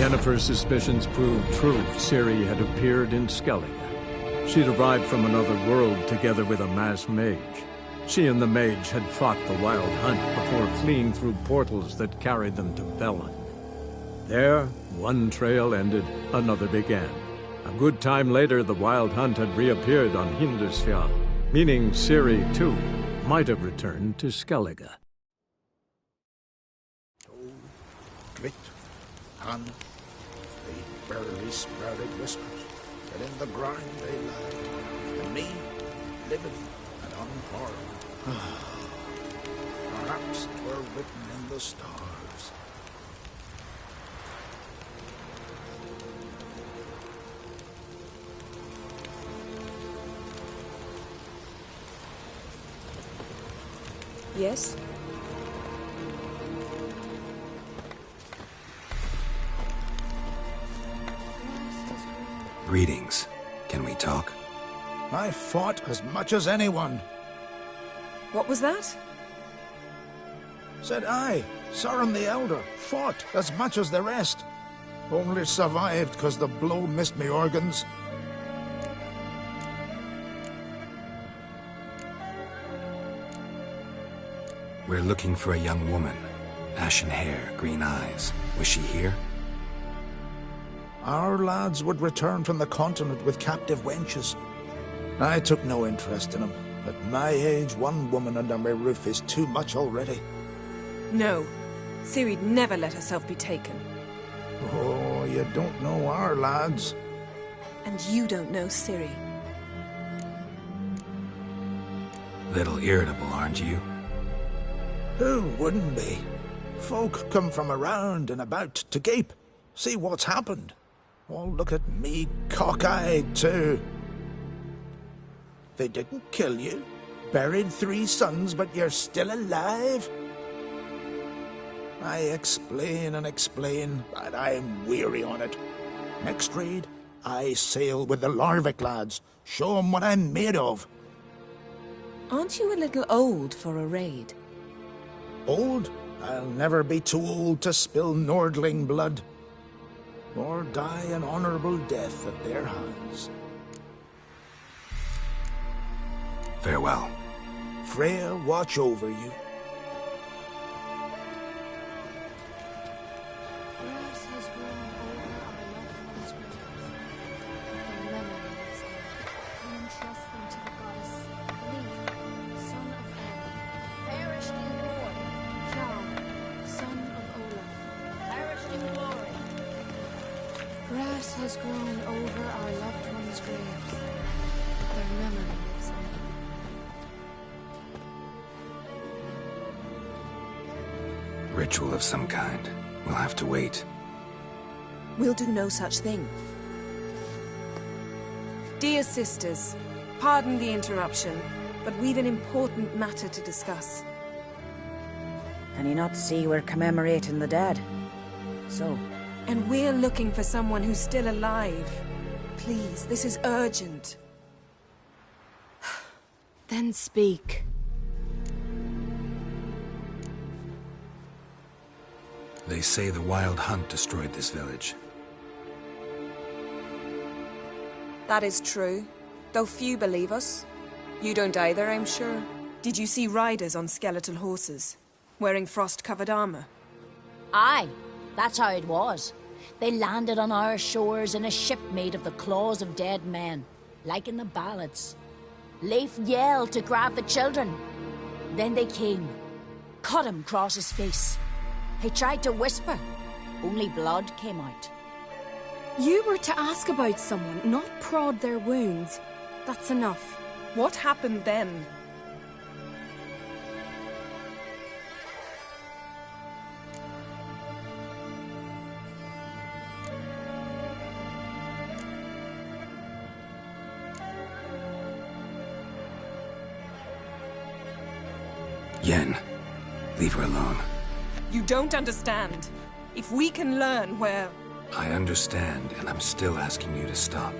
Yennefer's suspicions proved true. Ciri had appeared in Skellige. She'd arrived from another world together with a masked mage. She and the mage had fought the Wild Hunt before fleeing through portals that carried them to Velen. There, one trail ended, another began. A good time later, the Wild Hunt had reappeared on Hindisfjall, meaning Ciri, too, might have returned to Skellige. Grit, and they barely sprouted whiskers, but in the ground they lie, and me living and unharmed. Perhaps 'twere written in the stars. Yes? Greetings. Can we talk? I fought as much as anyone. What was that? Said I, Sauron the Elder, fought as much as the rest. Only survived 'cause the blow missed me organs. We're looking for a young woman. Ashen hair, green eyes. Was she here? Our lads would return from the continent with captive wenches. I took no interest in them. At my age, one woman under my roof is too much already. No. Ciri'd never let herself be taken. Oh, you don't know our lads. And you don't know Ciri. Little irritable, aren't you? Who wouldn't be? Folk come from around and about to gape, see what's happened. Oh, look at me, cockeyed too. They didn't kill you, buried 3 sons, but you're still alive? I explain and explain, but I'm weary on it. Next raid, I sail with the Larvik lads, show 'em what I'm made of. Aren't you a little old for a raid? Old? I'll never be too old to spill Nordling blood, or die an honorable death at their hands. Farewell. Freya, watch over you. Grass has grown over our loved ones' graves. Their memory lives there. We entrust them to the goddess Leif, son of Eren. Perished in glory. Jarl, son of Olaf. Perished in glory. Grass has grown over our loved ones' graves. Their memory lives on. Ritual of some kind. We'll have to wait. We'll do no such thing. Dear sisters, pardon the interruption, but we've an important matter to discuss. Can you not see we're commemorating the dead? So? And we're looking for someone who's still alive. Please, this is urgent. Then speak. They say the Wild Hunt destroyed this village. That is true, though few believe us. You don't either, I'm sure. Did you see riders on skeletal horses, wearing frost-covered armor? Aye, that's how it was. They landed on our shores in a ship made of the claws of dead men, like in the ballads. Leif yelled to grab the children. Then they came, cut him across his face. He tried to whisper, only blood came out. You were to ask about someone, not prod their wounds. That's enough. What happened then? Yen, leave her alone. You don't understand. If we can learn where... I understand, and I'm still asking you to stop.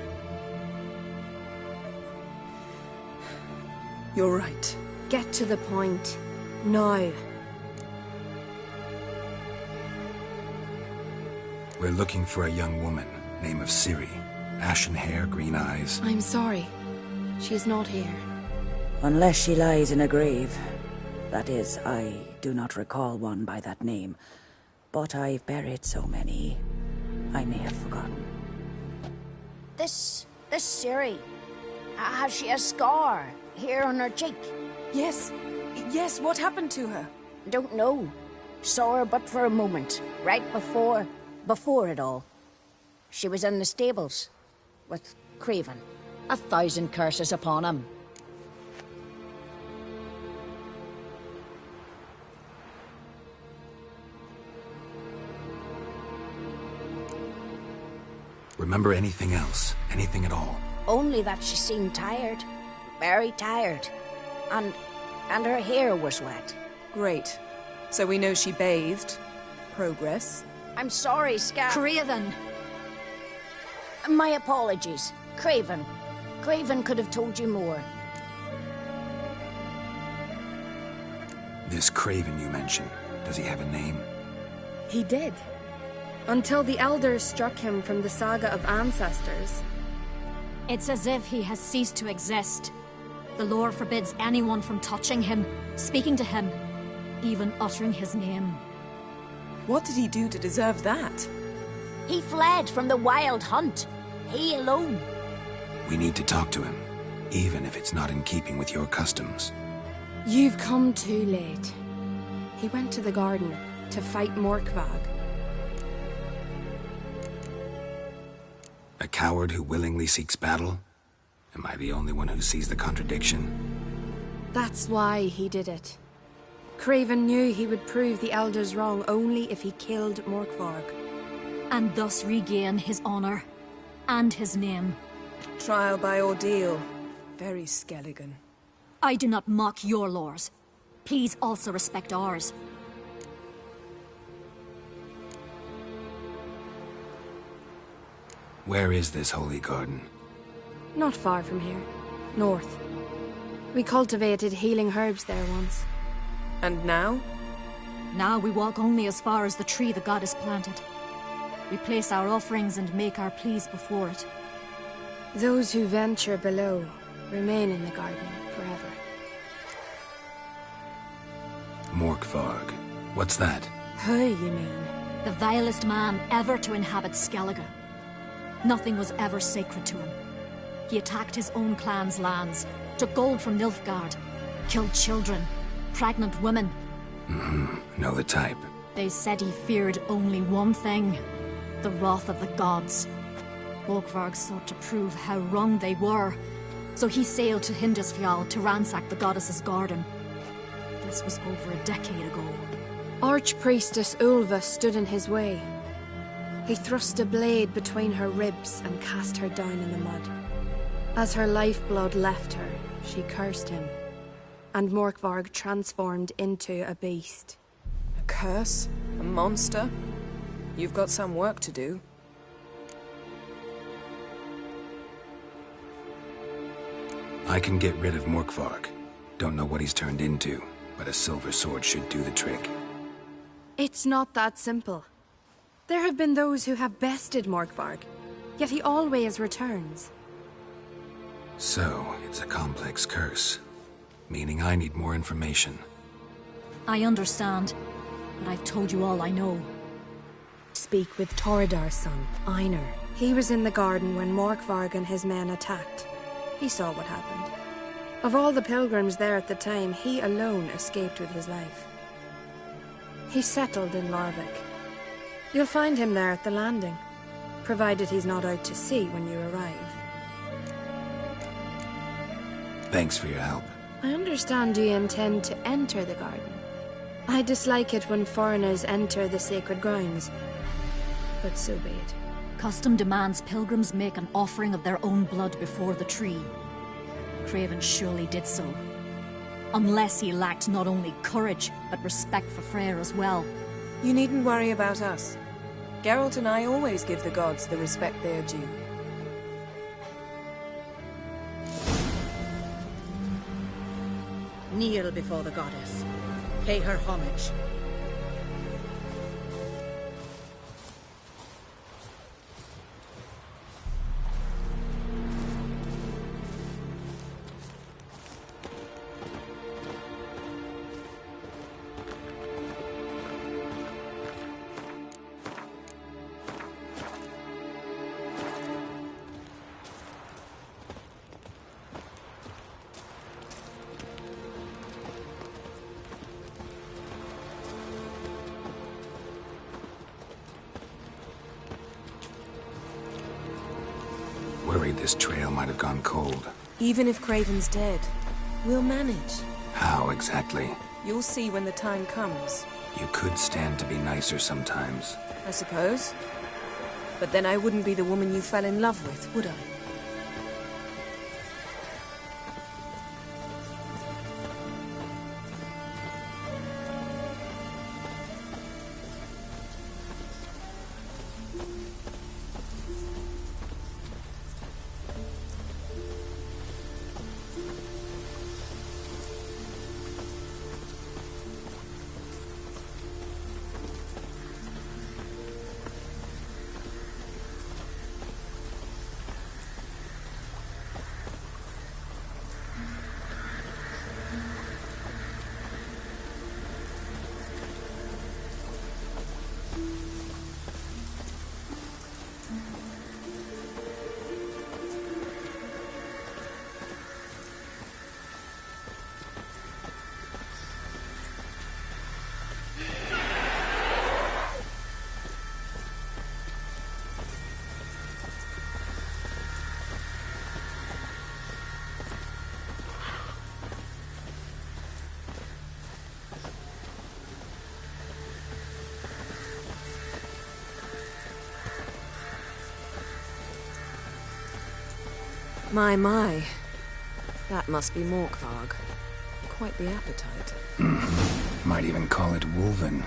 You're right. Get to the point. Now. We're looking for a young woman, name of Ciri. Ashen hair, green eyes. I'm sorry. She is not here. Unless she lies in a grave. That is, I do not recall one by that name. But I've buried so many, I may have forgotten. This Ciri, has she a scar here on her cheek? Yes. Yes, what happened to her? Don't know. Saw her but for a moment, right before it all. She was in the stables with Craven. 1,000 curses upon him. Remember anything else? Anything at all? Only that she seemed tired. Very tired. And her hair was wet. Great. So we know she bathed. Progress. I'm sorry, Scar. Craven! My apologies. Craven. Craven could have told you more. This Craven you mentioned, does he have a name? He did. Until the Elders struck him from the Saga of Ancestors. It's as if he has ceased to exist. The lore forbids anyone from touching him, speaking to him, even uttering his name. What did he do to deserve that? He fled from the wild hunt. He alone. We need to talk to him, even if it's not in keeping with your customs. You've come too late. He went to the garden to fight Morkvag. A coward who willingly seeks battle? Am I the only one who sees the contradiction? That's why he did it. Craven knew he would prove the Elders wrong only if he killed Morkvarg. And thus regain his honor and his name. Trial by ordeal. Very Skelligan. I do not mock your laws. Please also respect ours. Where is this holy garden? Not far from here. North. We cultivated healing herbs there once. And now? Now we walk only as far as the tree the goddess planted. We place our offerings and make our pleas before it. Those who venture below remain in the garden forever. Morkvarg. What's that? Who, you mean? The vilest man ever to inhabit Skellige. Nothing was ever sacred to him. He attacked his own clan's lands, took gold from Nilfgaard, killed children, pregnant women. Know the type. They said he feared only one thing, the wrath of the gods. Morkvarg sought to prove how wrong they were, so he sailed to Hindisfjall to ransack the goddess's garden. This was over a decade ago. Archpriestess Ulva stood in his way. He thrust a blade between her ribs and cast her down in the mud. As her lifeblood left her, she cursed him, and Morkvarg transformed into a beast. A curse? A monster? You've got some work to do. I can get rid of Morkvarg. Don't know what he's turned into, but a silver sword should do the trick. It's not that simple. There have been those who have bested Morkvarg, yet he always returns. So, it's a complex curse. Meaning I need more information. I understand, but I've told you all I know. Speak with Torridar's son, Einar. He was in the garden when Morkvarg and his men attacked. He saw what happened. Of all the pilgrims there at the time, he alone escaped with his life. He settled in Larvik. You'll find him there at the landing, provided he's not out to sea when you arrive. Thanks for your help. I understand you intend to enter the garden. I dislike it when foreigners enter the sacred grounds, but so be it. Custom demands pilgrims make an offering of their own blood before the tree. Craven surely did so. Unless he lacked not only courage, but respect for Freyr as well. You needn't worry about us. Geralt and I always give the gods the respect they are due. Kneel before the goddess. Pay her homage. this trail might have gone cold. Even if Craven's dead, we'll manage. How exactly? You'll see when the time comes. You could stand to be nicer sometimes. I suppose. But then I wouldn't be the woman you fell in love with, would I? My. That must be Morkvarg. Quite the appetite. Might even call it Wolven.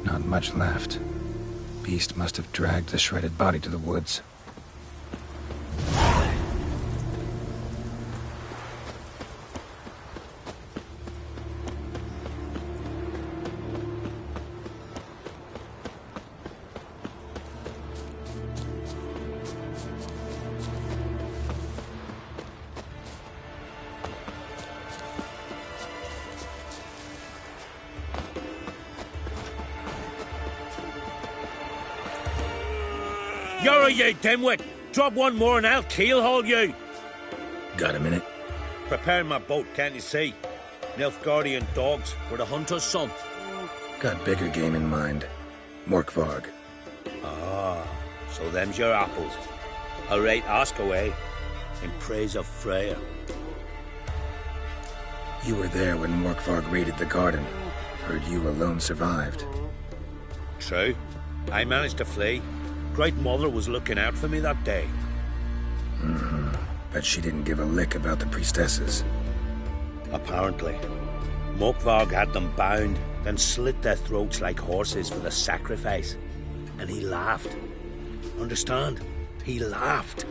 Not much left. Beast must have dragged the shredded body to the woods. You're you dimwit! Drop one more and I'll keelhaul you! Got a minute? Preparing my boat, can't you see? Nilfgaardian dogs were the hunter's son. Got bigger game in mind. Morkvarg. Ah, so them's your apples. All right, ask away. In praise of Freya. You were there when Morkvarg raided the garden. Heard you alone survived. True. I managed to flee. Great Mother was looking out for me that day. But she didn't give a lick about the priestesses. Apparently. Morkvarg had them bound, then slit their throats like horses for the sacrifice. And he laughed. Understand? He laughed.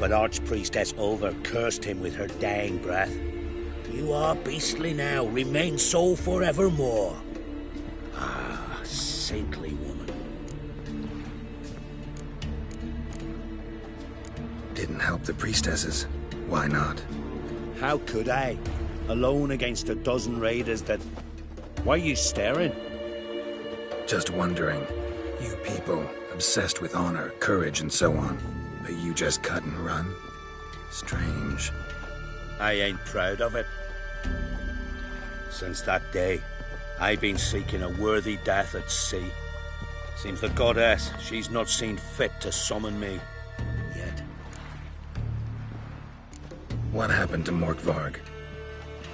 But Archpriestess Ulver cursed him with her dying breath. You are beastly now, remain so forevermore. Ah, saintly woman. Didn't help the priestesses. Why not? How could I? Alone against a dozen raiders that... Why are you staring? Just wondering. You people, obsessed with honor, courage, and so on. But you just cut and run? Strange. I ain't proud of it. Since that day, I've been seeking a worthy death at sea. Seems the goddess, she's not seen fit to summon me. Yet. What happened to Morkvarg?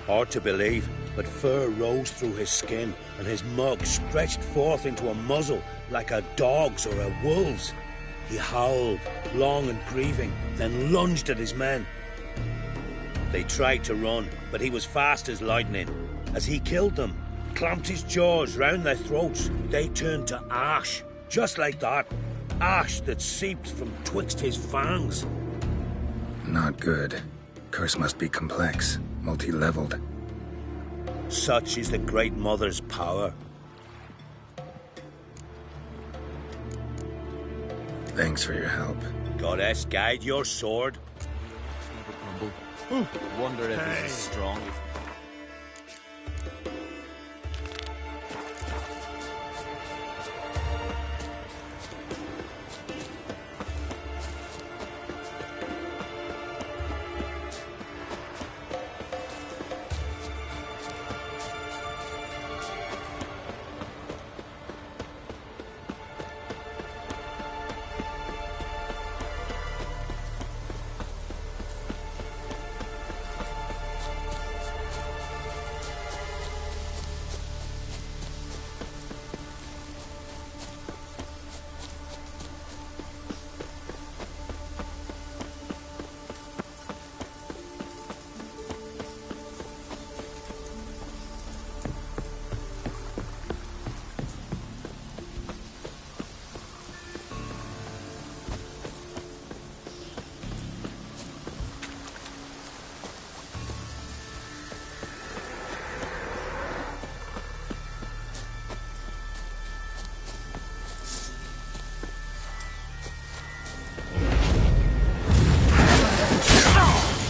Hard to believe, but fur rose through his skin, and his mug stretched forth into a muzzle like a dog's or a wolf's. He howled, long and grieving, then lunged at his men. They tried to run, but he was fast as lightning. As he killed them, clamped his jaws round their throats, they turned to ash, just like that. Ash that seeped from twixt his fangs. Not good. Curse must be complex, multi-leveled. Such is the Great Mother's power. Thanks for your help. Goddess, guide your sword. Never crumble. Wonder if it's as strong as...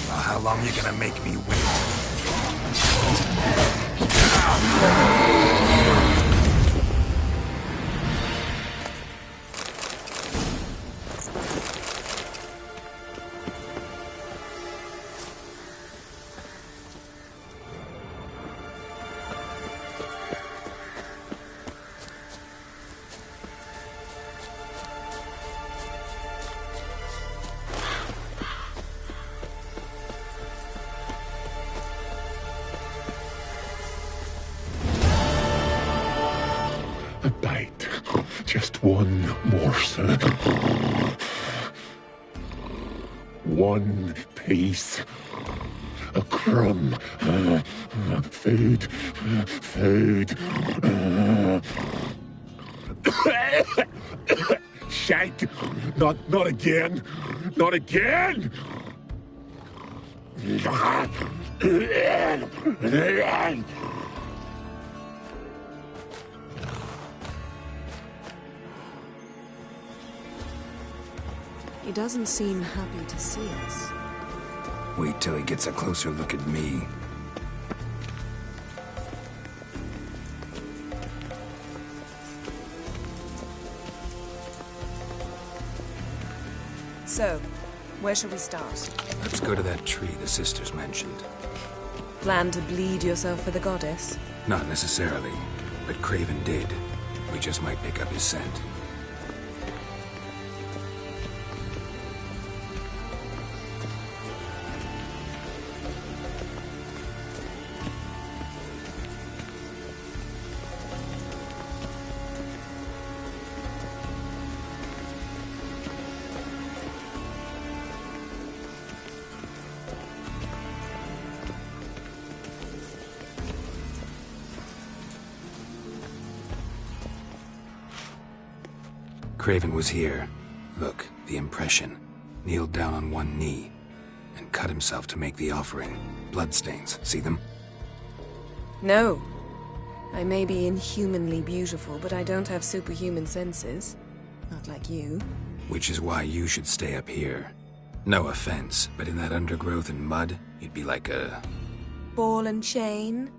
How long you gonna make me wait? A bite. Just one morsel. One piece. A crumb. Food. Food. Shite. Not again. Not again. He doesn't seem happy to see us. Wait till he gets a closer look at me. So, where shall we start? Let's go to that tree the sisters mentioned. Plan to bleed yourself for the goddess? Not necessarily, but Craven did. We just might pick up his scent. Craven was here. Look, the impression. Kneeled down on one knee and cut himself to make the offering. Bloodstains, see them? No. I may be inhumanly beautiful, but I don't have superhuman senses. Not like you. Which is why you should stay up here. No offense, but in that undergrowth and mud, you'd be like a... Ball and chain?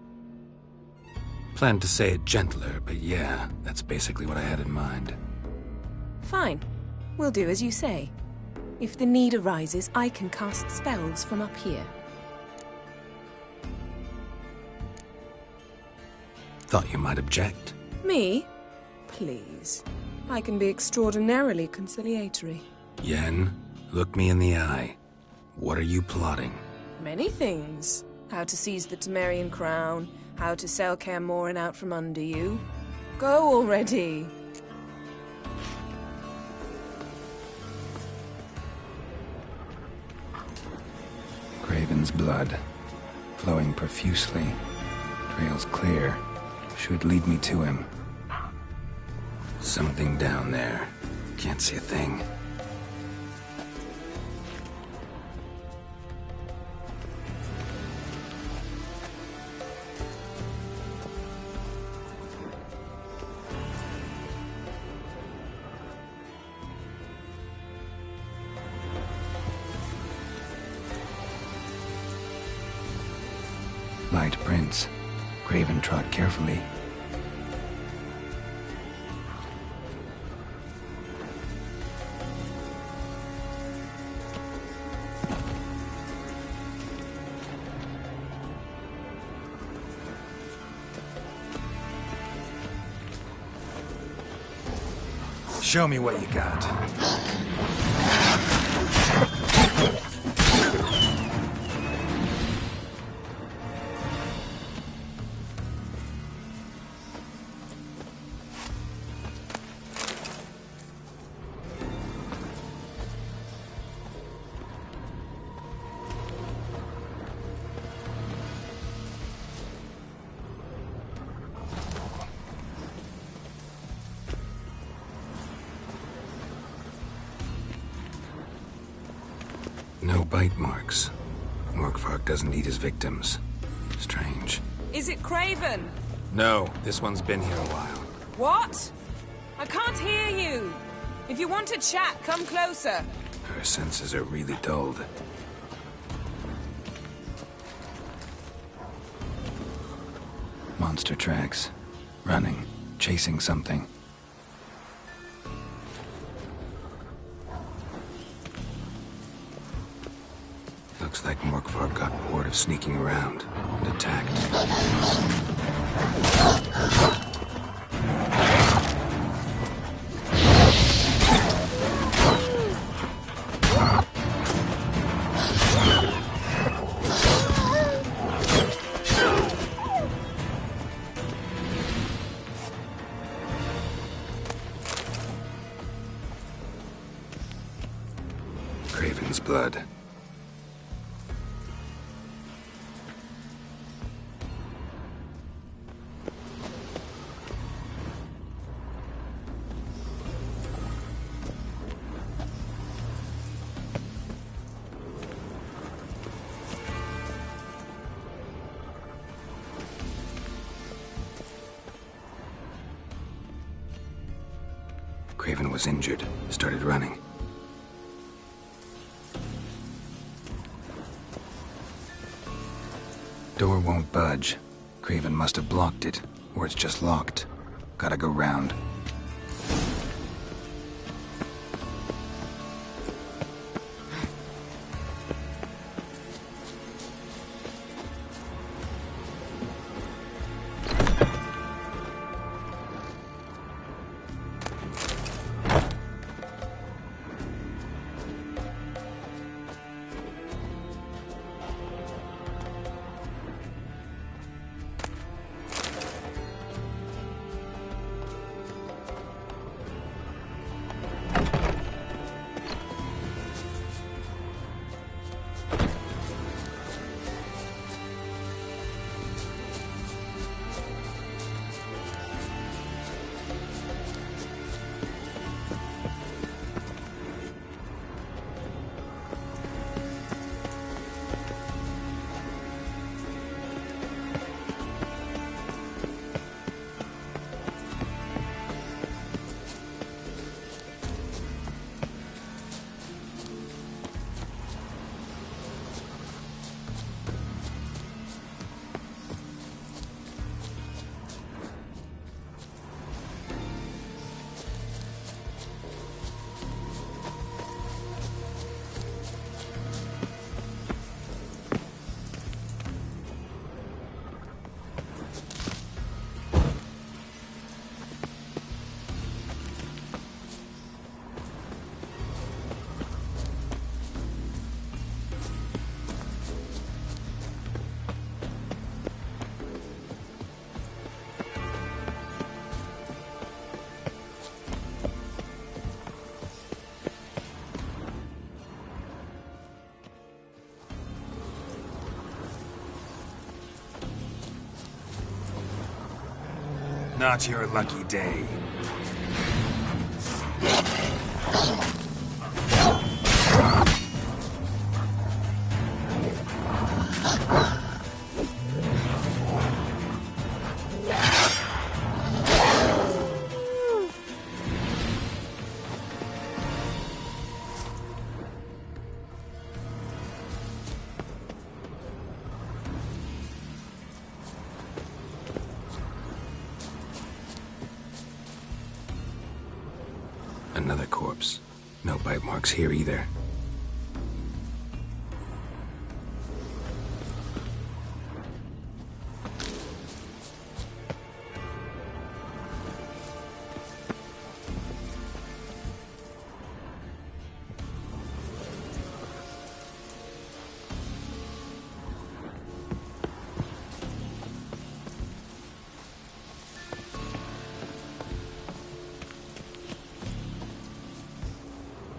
Planned to say it gentler, but yeah, that's basically what I had in mind. Fine. We'll do as you say. If the need arises, I can cast spells from up here. Thought you might object. Me? Please. I can be extraordinarily conciliatory. Yen, look me in the eye. What are you plotting? Many things. How to seize the Temerian crown, how to sell Kaer Morhen out from under you. Go already! Craven's blood, flowing profusely. Trails clear. Should lead me to him. Something down there. Can't see a thing. Light prints. Craven trod carefully. Show me what you got. No bite marks. Morkvark doesn't eat his victims. Strange. Is it Craven? No, this one's been here a while. What? I can't hear you. If you want to chat, come closer. Her senses are really dulled. Monster tracks. Running. Chasing something. Looks like Morkvark got bored of sneaking around and attacked. Craven's blood. Craven was injured, started running. Door won't budge. Craven must have blocked it, or it's just locked. Gotta go round. not your lucky day. Another corpse. No bite marks here either.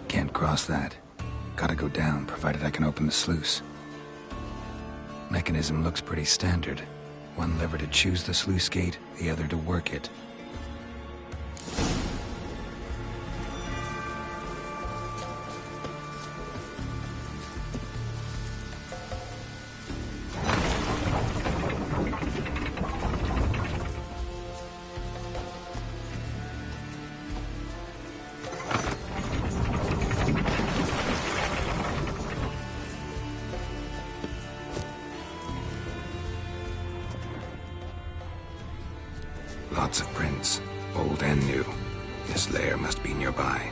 Can't cross that. Gotta go down, provided I can open the sluice. Mechanism looks pretty standard. One lever to choose the sluice gate, the other to work it. Lots of prints, old and new. This lair must be nearby.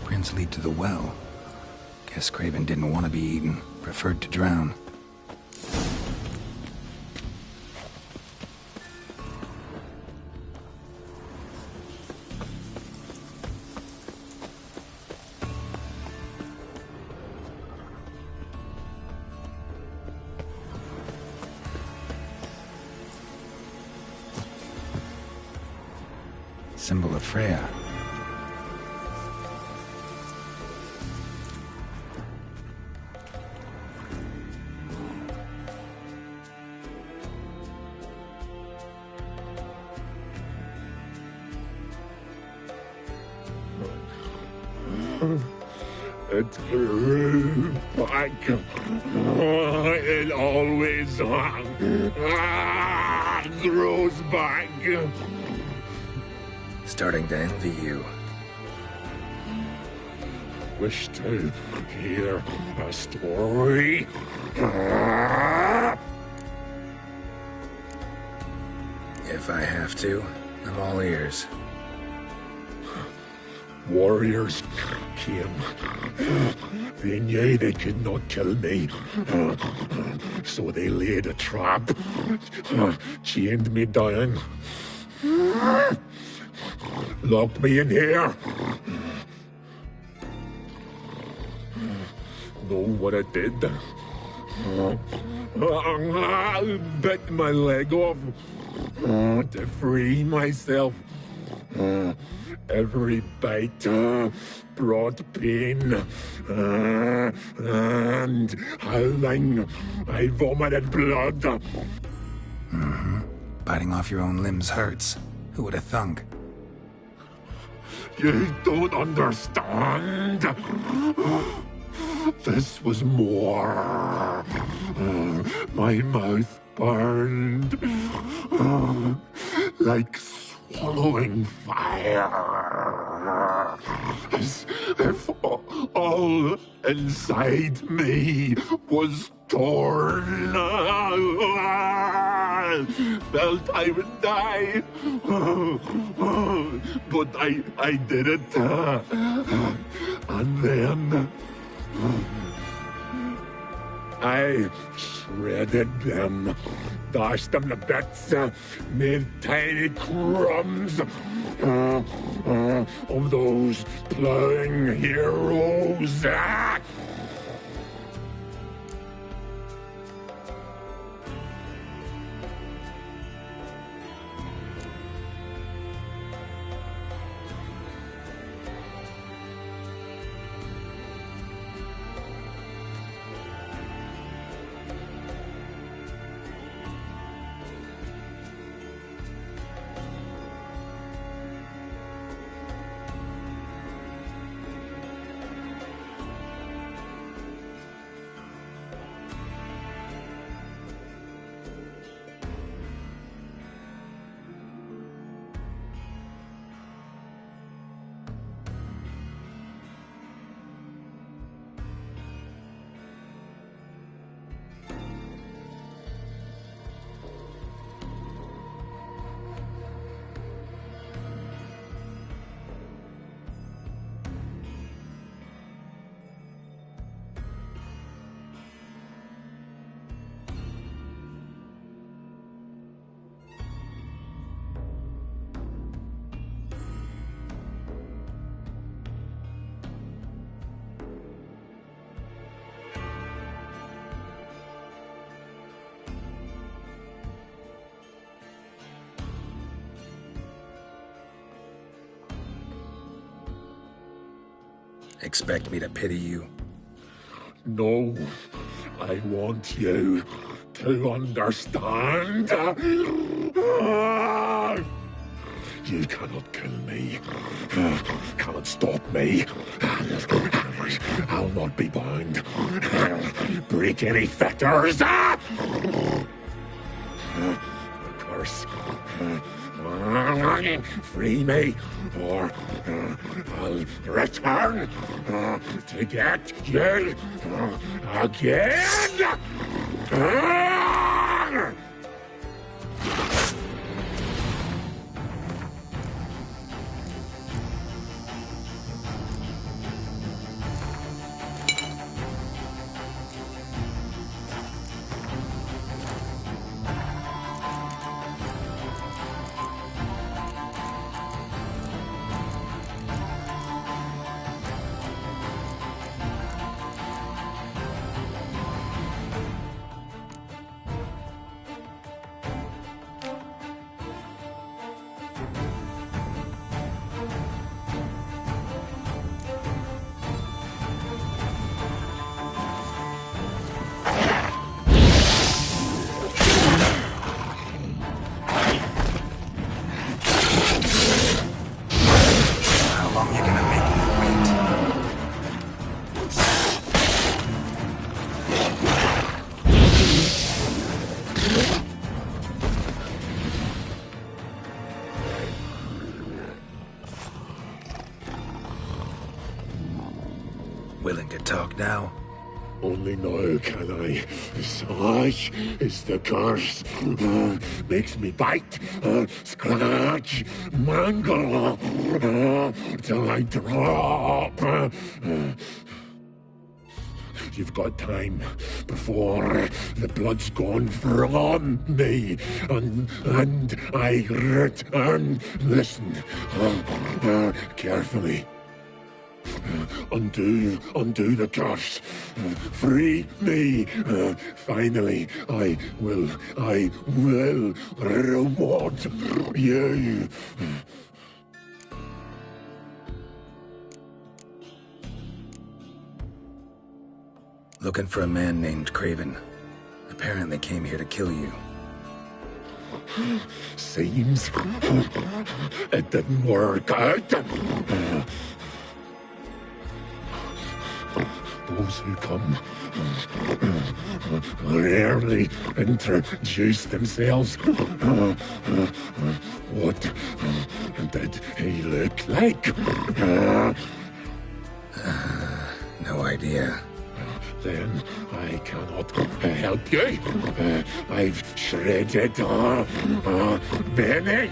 Prints lead to the well. Guess Craven didn't want to be eaten, preferred to drown. Symbol of Freya. It grew back. It always grows back. Starting to envy you. Wish to hear a story? If I have to, I'm all ears. Warriors came. They knew they could not kill me. So they laid a trap. Chained me down. Locked me in here. Know what I did? Bit my leg off to free myself. Every bite brought pain, and howling, I vomited blood. Mm-hmm. Biting off your own limbs hurts. Who would have thunk? You don't understand. This was more My mouth burned like swallowing fire, as if all inside me was torn. Felt I would die, but I did it, and then I shredded them, dashed them to bits, made tiny crumbs of those plowing heroes. Expect me to pity you? No, I want you to understand. You cannot kill me, cannot stop me. I'll not be bound. Break any fetters. A curse. Free me, or I'll return to get you again. Willing to talk now? Only now can I. Such is the curse. Makes me bite, scratch, mangle, till I drop. You've got time before the blood's gone from me, and I return. Listen, carefully. Undo the curse. Free me. Finally, I will reward you. Looking for a man named Craven. Apparently came here to kill you. Seems it didn't work out. those who come rarely introduce themselves. What did he look like? No idea. Then I cannot help you. I've shredded many.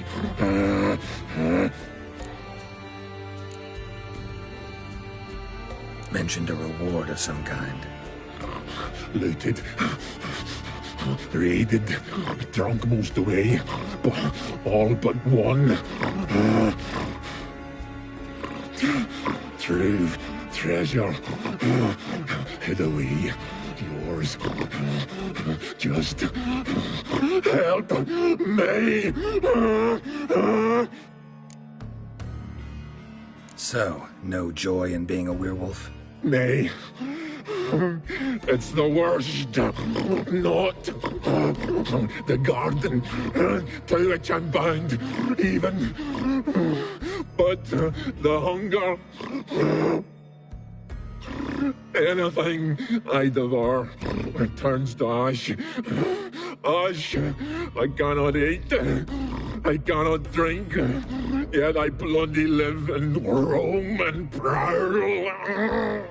Mentioned a reward of some kind. Looted, raided, drunk most away, all but one. True treasure hid away. Yours. Just help me. So, no joy in being a werewolf? Nay. It's the worst. Not the garden to which I'm bound, even. But the hunger. Anything I devour turns to ash. Ash I cannot eat. I cannot drink. Yet I bloody live and roam and prowl.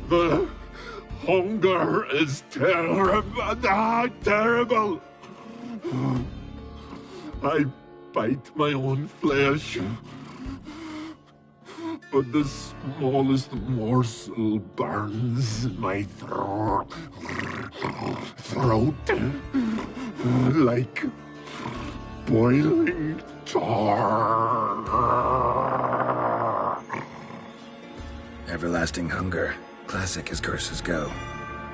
The hunger is terrible. Terrible. I bite my own flesh. But the smallest morsel burns my throat. Like boiling tar. Everlasting hunger. Classic as curses go.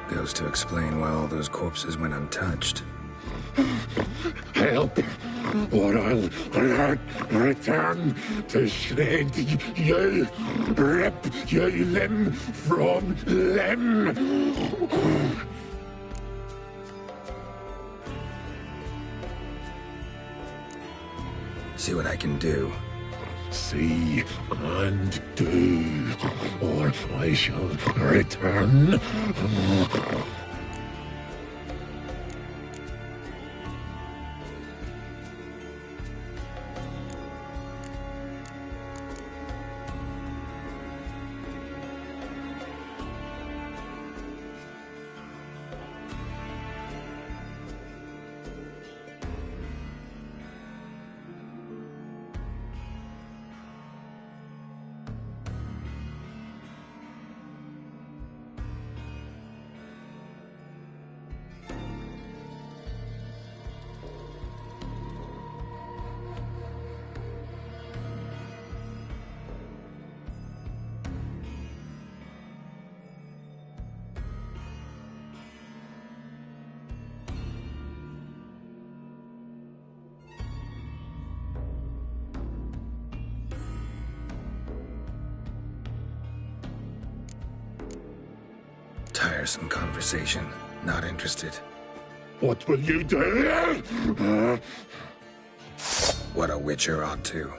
Goes to explain why all those corpses went untouched. Help, or I'll return to shred you, rip you limb from limb. See what I can do. See and do, or I shall return. Tiresome conversation. Not interested. What will you do? What a witcher ought to.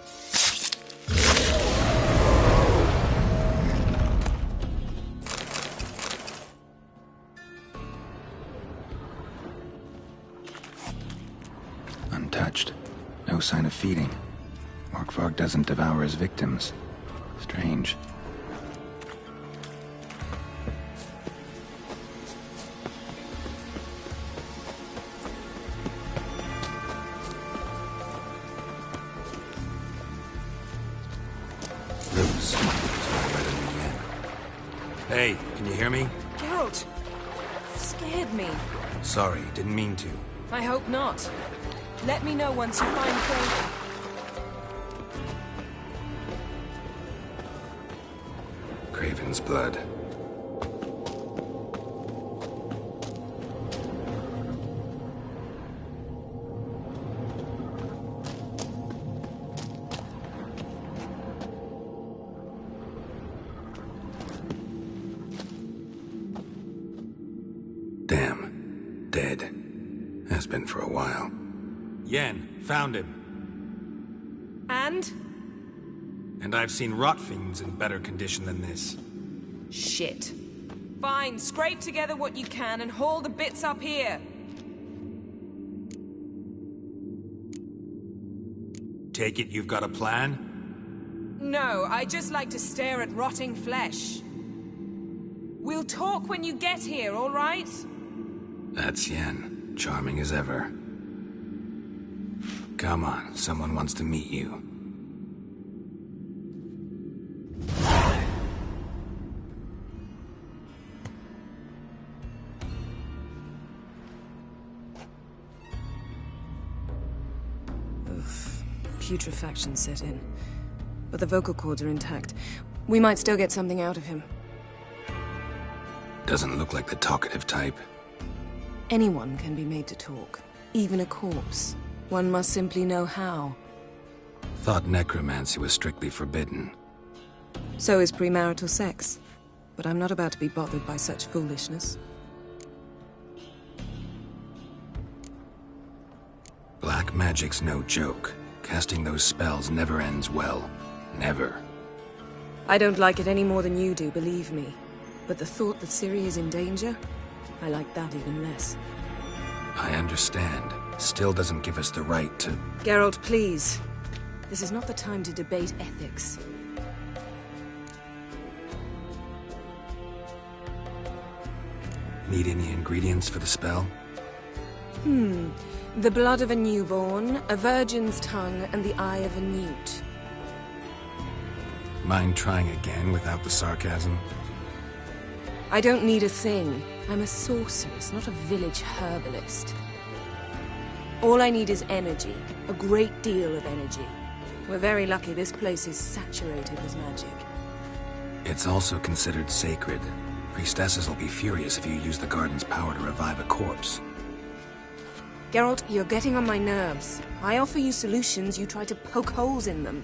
Untouched. No sign of feeding. Morkvarg doesn't devour his victims. Strange. Hey, can you hear me? Geralt! Scared me. Sorry, didn't mean to. I hope not. Let me know once you find Craven. Craven's blood. Damn. Dead. Has been for a while. Yen, found him. And? And I've seen rot fiends in better condition than this. Shit. Fine, scrape together what you can and haul the bits up here. Take it you've got a plan? No, I just like to stare at rotting flesh. We'll talk when you get here, all right? That's Yen. Charming as ever. Come on, someone wants to meet you. Putrefaction set in. But the vocal cords are intact. We might still get something out of him. Doesn't look like the talkative type. Anyone can be made to talk. Even a corpse. One must simply know how. Thought necromancy was strictly forbidden. So is premarital sex. But I'm not about to be bothered by such foolishness. Black magic's no joke. Casting those spells never ends well. Never. I don't like it any more than you do, believe me. But the thought that Ciri is in danger, I like that even less. I understand. Still doesn't give us the right to... Geralt, please. This is not the time to debate ethics. Need any ingredients for the spell? The blood of a newborn, a virgin's tongue, and the eye of a newt. Mind trying again without the sarcasm? I don't need a thing. I'm a sorceress, not a village herbalist. All I need is energy. A great deal of energy. We're very lucky this place is saturated with magic. It's also considered sacred. Priestesses will be furious if you use the garden's power to revive a corpse. Geralt, you're getting on my nerves. I offer you solutions, you try to poke holes in them.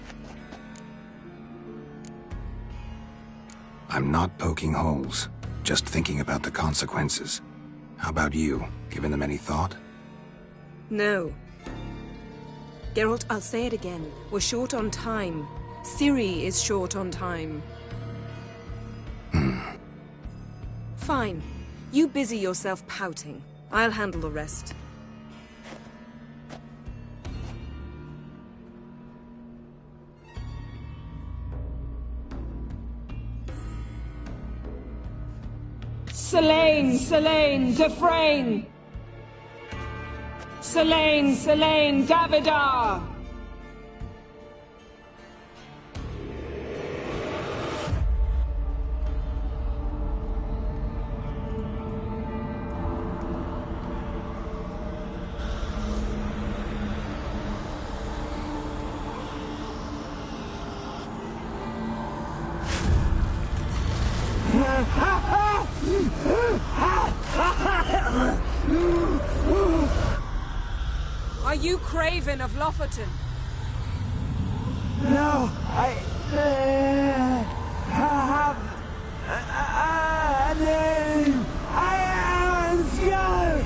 I'm not poking holes. Just thinking about the consequences. How about you? Given them any thought? No. Geralt, I'll say it again. We're short on time. Ciri is short on time. Fine. You busy yourself pouting. I'll handle the rest. Selene, Selene, Dufresne! Selene, Selene, Davidar! Are you Craven of Lofoten? No, I have a name. I am Skull.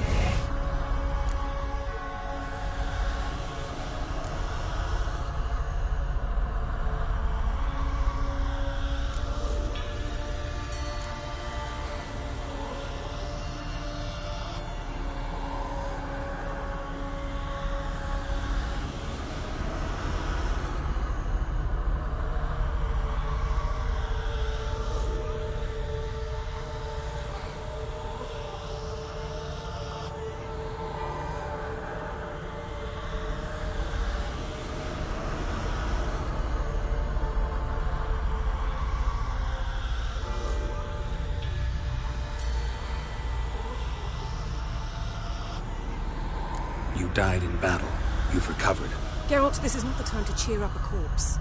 You died in battle. You've recovered. Geralt, this is not the time to cheer up a corpse.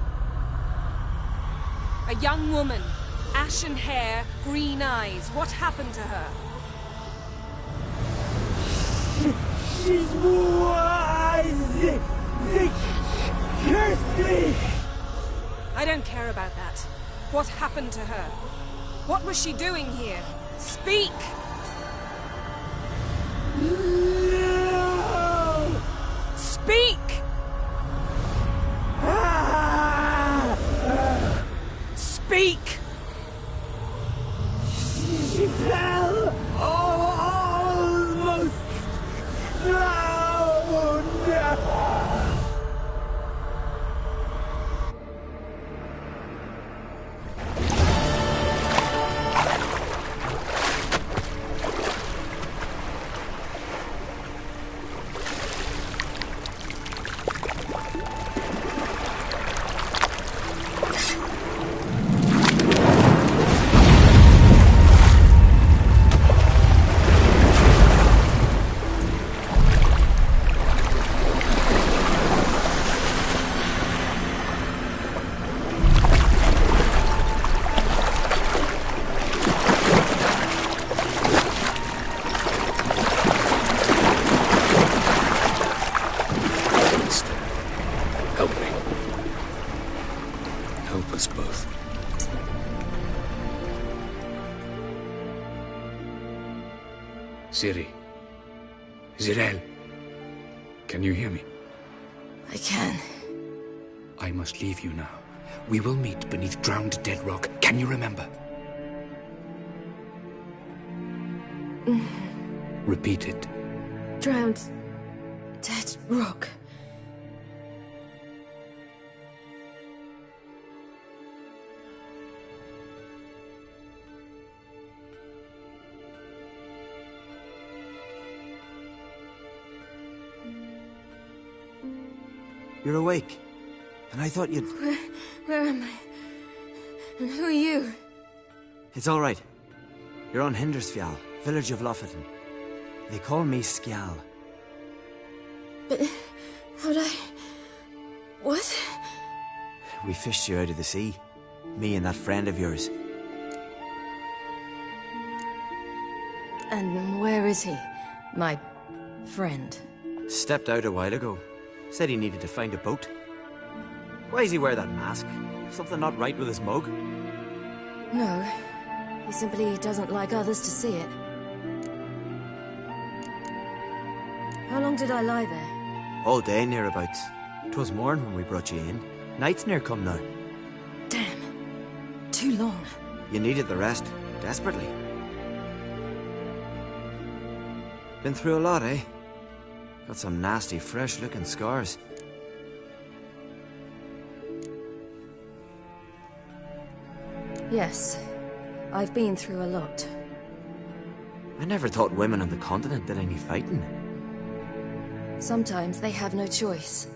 A young woman. Ashen hair, green eyes. What happened to her? She's wise. They cursed me. I don't care about that. What happened to her? What was she doing here? Speak! No! Speak! Ah! Ciri. Zirel. Can you hear me? I can. I must leave you now. We will meet beneath drowned dead rock. Can you remember? Repeat it. Drowned. Dead rock. You're awake. And I thought you'd... Where am I? And who are you? It's all right. You're on Hindersfjall, village of Lofoten. They call me Skjal. But... how'd I... What? We fished you out of the sea. Me and that friend of yours. And where is he? My... friend? Stepped out a while ago. Said he needed to find a boat. Why does he wear that mask? Something not right with his mug? No. He simply doesn't like others to see it. How long did I lie there? All day, nearabouts. 'Twas morn when we brought you in. Night's near come now. Damn. Too long. You needed the rest, desperately. Been through a lot, eh? Got some nasty, fresh-looking scars. Yes. I've been through a lot. I never thought women on the continent did any fighting. Sometimes they have no choice.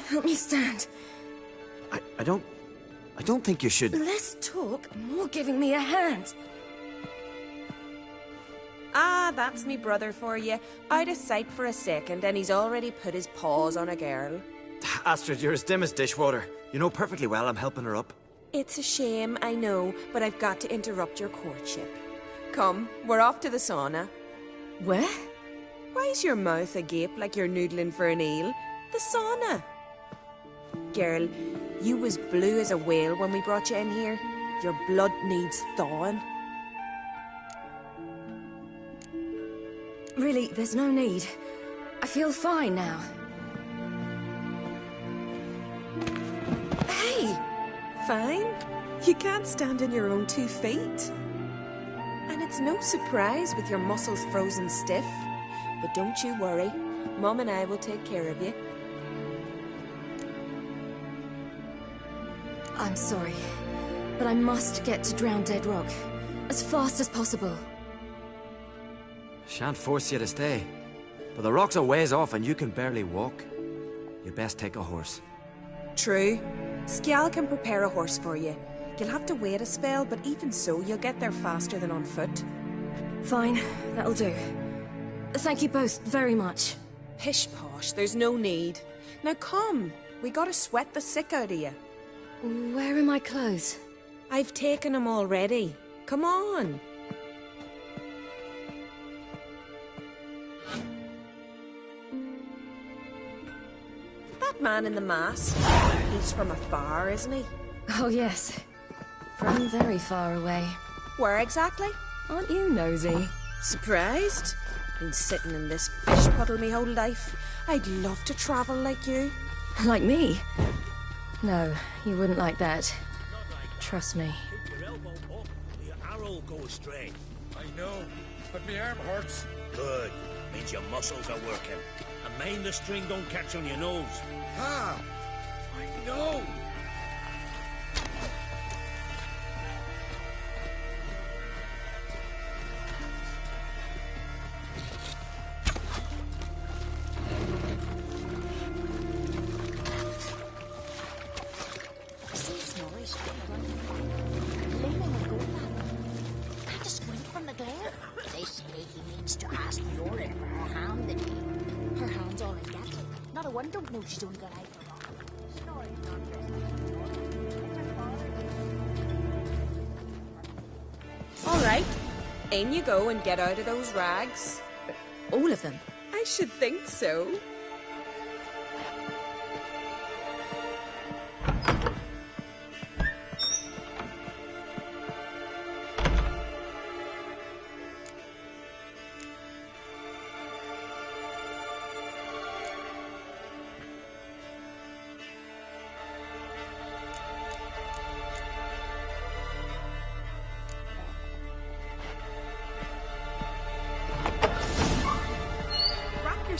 Help me stand. I don't think you should... Less talk, more giving me a hand. Ah, that's me brother for you. Out of sight for a second, and he's already put his paws on a girl. Astrid, you're as dim as dishwater. You know perfectly well I'm helping her up. It's a shame, I know, but I've got to interrupt your courtship. Come, we're off to the sauna. Where? Why's your mouth agape like you're noodling for an eel? The sauna. Girl, you was blue as a whale when we brought you in here. Your blood needs thawing. Really, there's no need. I feel fine now. Hey! Fine? You can't stand on your own 2 feet. And it's no surprise with your muscles frozen stiff. But don't you worry. Mom and I will take care of you. I'm sorry, but I must get to Drowned Dead Rock as fast as possible. Shan't force you to stay. But the rock's a ways off and you can barely walk. You best take a horse. True. Skjal can prepare a horse for you. You'll have to wait a spell, but even so, you'll get there faster than on foot. Fine, that'll do. Thank you both very much. Pish-posh, there's no need. Now come, we gotta sweat the sick out of you. Where are my clothes? I've taken them already. Come on. That man in the mask, he's from afar, isn't he? Oh yes, from very far away. Where exactly? Aren't you nosy? Surprised? Been sitting in this fish puddle me whole life. I'd love to travel like you. Like me? No, you wouldn't like that. Trust me. Keep your elbow up, or your arrow will go astray. I know, but my arm hurts. Good. Means your muscles are working. And mind the string don't catch on your nose. Ah! I know! Can't squint from the glare. They say he needs to ask Yorin for her hand again. Her hand's all in gatling. Not a one don't know she's only got eye for rock. All right. In you go and get out of those rags. All of them? I should think so.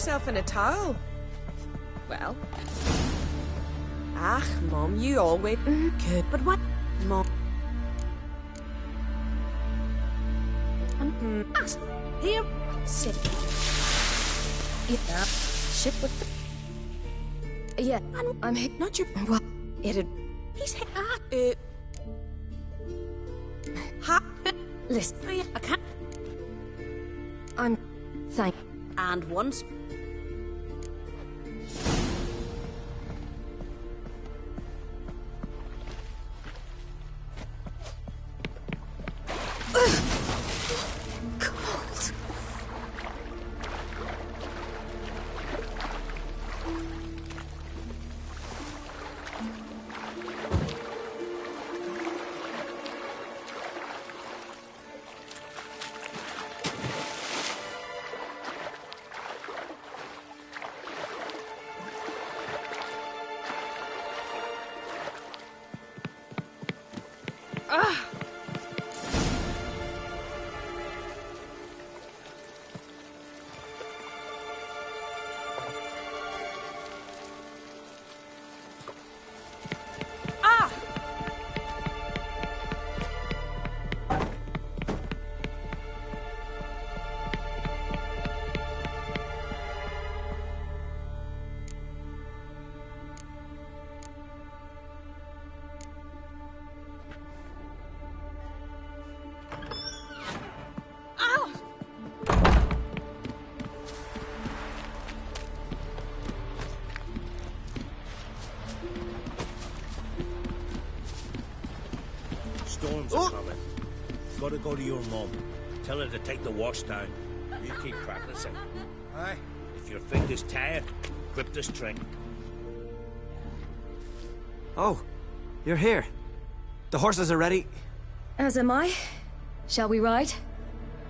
yourself in a towel. Well. Ah, Mom, you always good. But what? Mom. Here. Sit. Yeah. Ship with the... Yeah, I'm not your... Well, it'd... He's... Listen, I can't... I'm... Thank... And once... Cold. Storms are coming. Gotta go to your mum. Tell her to take the wash down. You keep practicing. Aye. If your fingers tired, grip the string. Oh, you're here. The horses are ready. As am I. Shall we ride?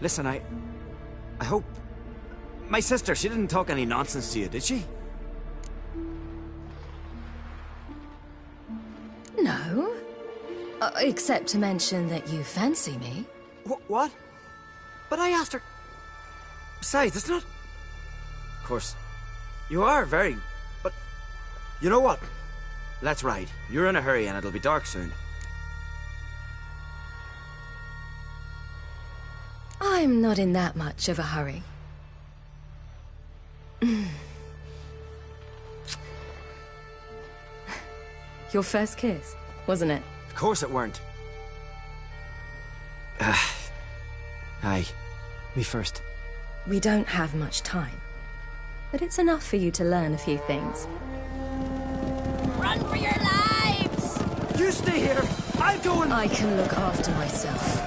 Listen, I hope... My sister, she didn't talk any nonsense to you, did she? No. Except to mention that you fancy me. What? But I asked her... Besides, it's not... Of course, you are very... But... You know what? Let's ride. You're in a hurry and it'll be dark soon. I'm not in that much of a hurry. Your first kiss, wasn't it? Of course it weren't. Aye. Me first. We don't have much time. But it's enough for you to learn a few things. Run for your lives! You stay here! I'll go and... I can look after myself.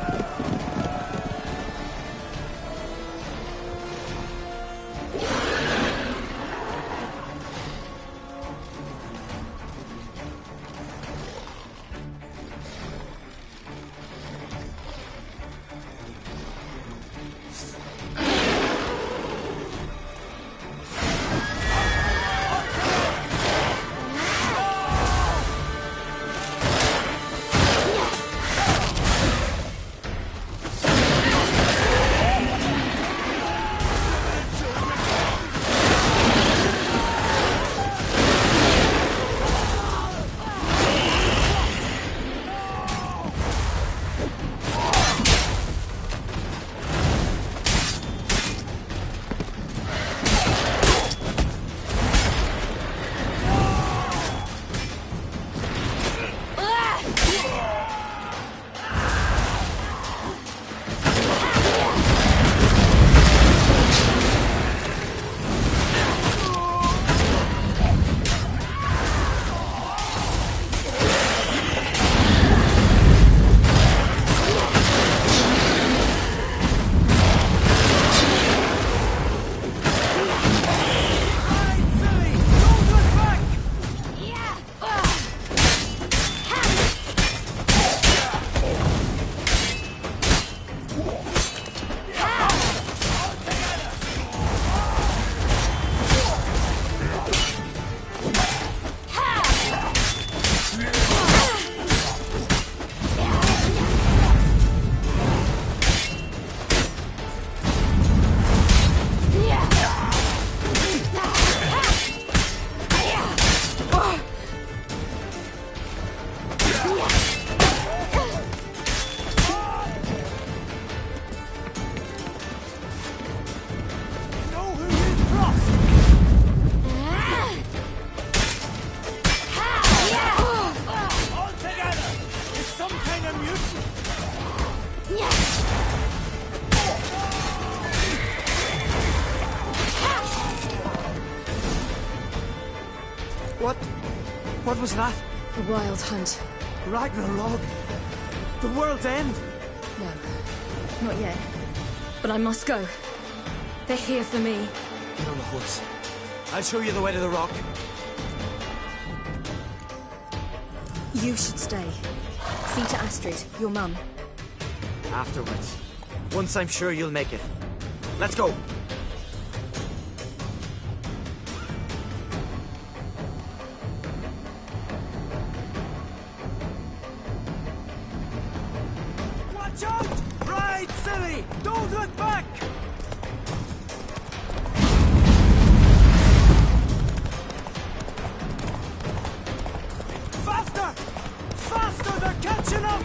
What was that? The Wild Hunt. Ragnarok? The world's end? No, not yet. But I must go. They're here for me. Get on the horse. I'll show you the way to the rock. You should stay. See to Astrid, your mum. Afterwards. Once I'm sure you'll make it. Let's go. Watch out! Ride, silly! Don't look back! Faster! Faster! They're catching up!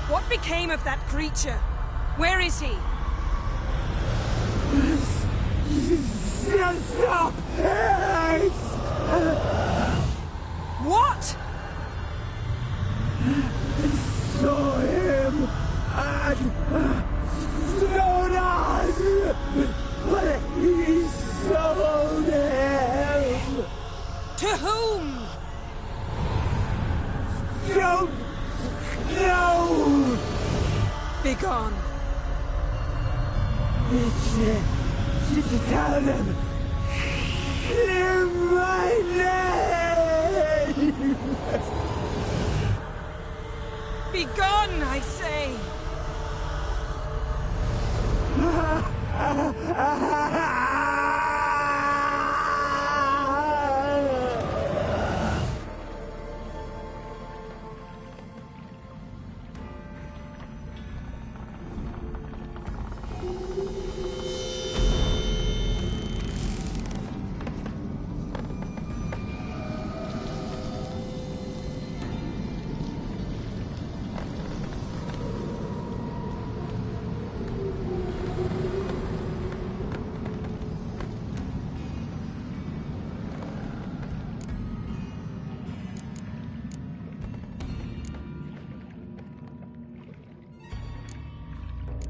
What became of that creature? Where is he? Stop! What? Saw him at Stonas, but he sold him. To whom? Don't know. Begone. Tell them. Clear my name. Begone, I say.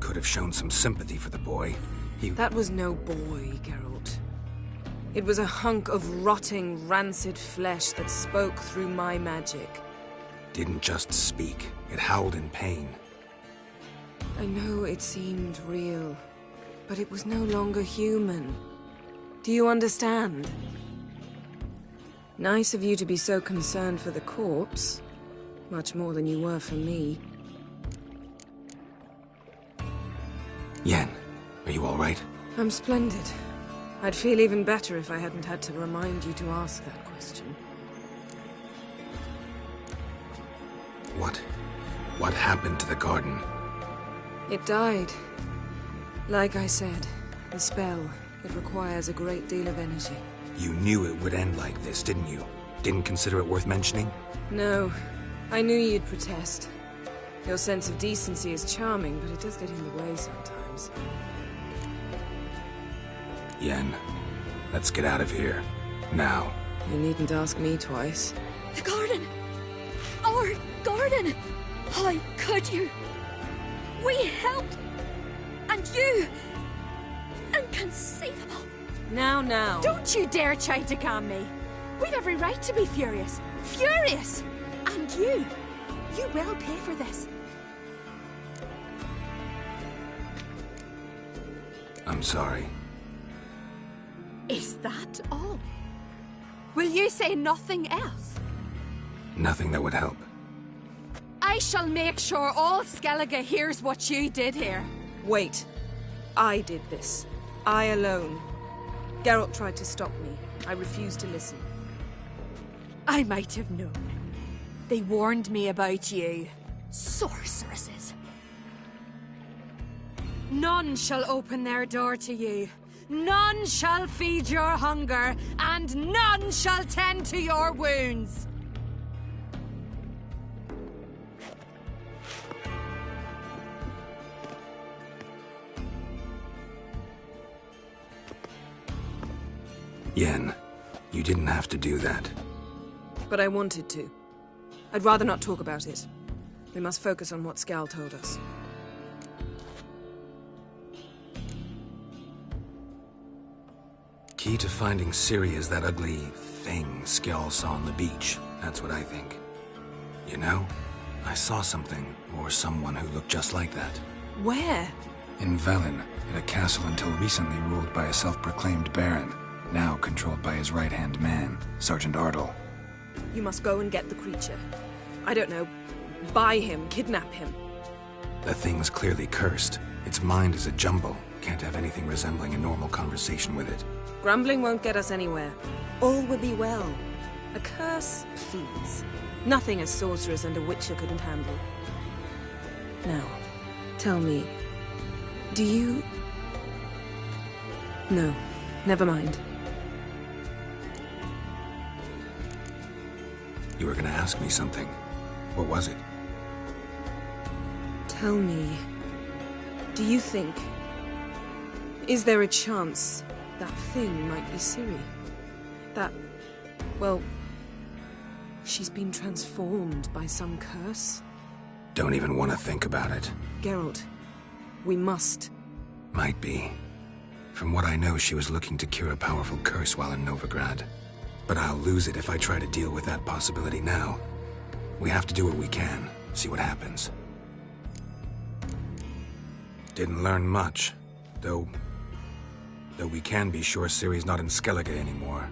Could have shown some sympathy for the boy. That was no boy, Geralt. It was a hunk of rotting, rancid flesh that spoke through my magic. Didn't just speak. It howled in pain. I know it seemed real, but it was no longer human. Do you understand? Nice of you to be so concerned for the corpse. Much more than you were for me. Yen, I'm splendid. I'd feel even better if I hadn't had to remind you to ask that question. What happened to the garden? It died. Like I said, the spell, it requires a great deal of energy. You knew it would end like this, didn't you? Didn't consider it worth mentioning? No. I knew you'd protest. Your sense of decency is charming, but it does get in the way sometimes. Yen, let's get out of here. Now. You needn't ask me twice. The garden! Our garden! How could you? We helped! And you! Inconceivable! Now. Don't you dare try to calm me. We'd every right to be furious. Furious! And you will pay for this. I'm sorry. Is that all? Will you say nothing else? Nothing that would help. I shall make sure all Skellige hears what you did here. Wait. I did this. I alone. Geralt tried to stop me. I refused to listen. I might have known. They warned me about you. Sorceresses. None shall open their door to you. None shall feed your hunger, and none shall tend to your wounds. Yen, you didn't have to do that. But I wanted to. I'd rather not talk about it. We must focus on what Skal told us. Key to finding Ciri is that ugly thing Skjall saw on the beach. That's what I think. You know, I saw something, or someone who looked just like that. Where? In Velen, in a castle until recently ruled by a self-proclaimed baron, now controlled by his right-hand man, Sergeant Ardle. You must go and get the creature. I don't know, buy him, kidnap him. The thing's clearly cursed. Its mind is a jumble. Can't have anything resembling a normal conversation with it. Grumbling won't get us anywhere. All will be well. A curse, please. Nothing a sorceress and a witcher couldn't handle. Now, tell me, do you... No, never mind. You were gonna ask me something. What was it? Tell me, do you think... Is there a chance that thing might be Ciri? That... well... she's been transformed by some curse? Don't even want to think about it. Geralt, we must. Might be. From what I know, she was looking to cure a powerful curse while in Novigrad. But I'll lose it if I try to deal with that possibility now. We have to do what we can, see what happens. Didn't learn much, though we can be sure Ciri's not in Skellige anymore.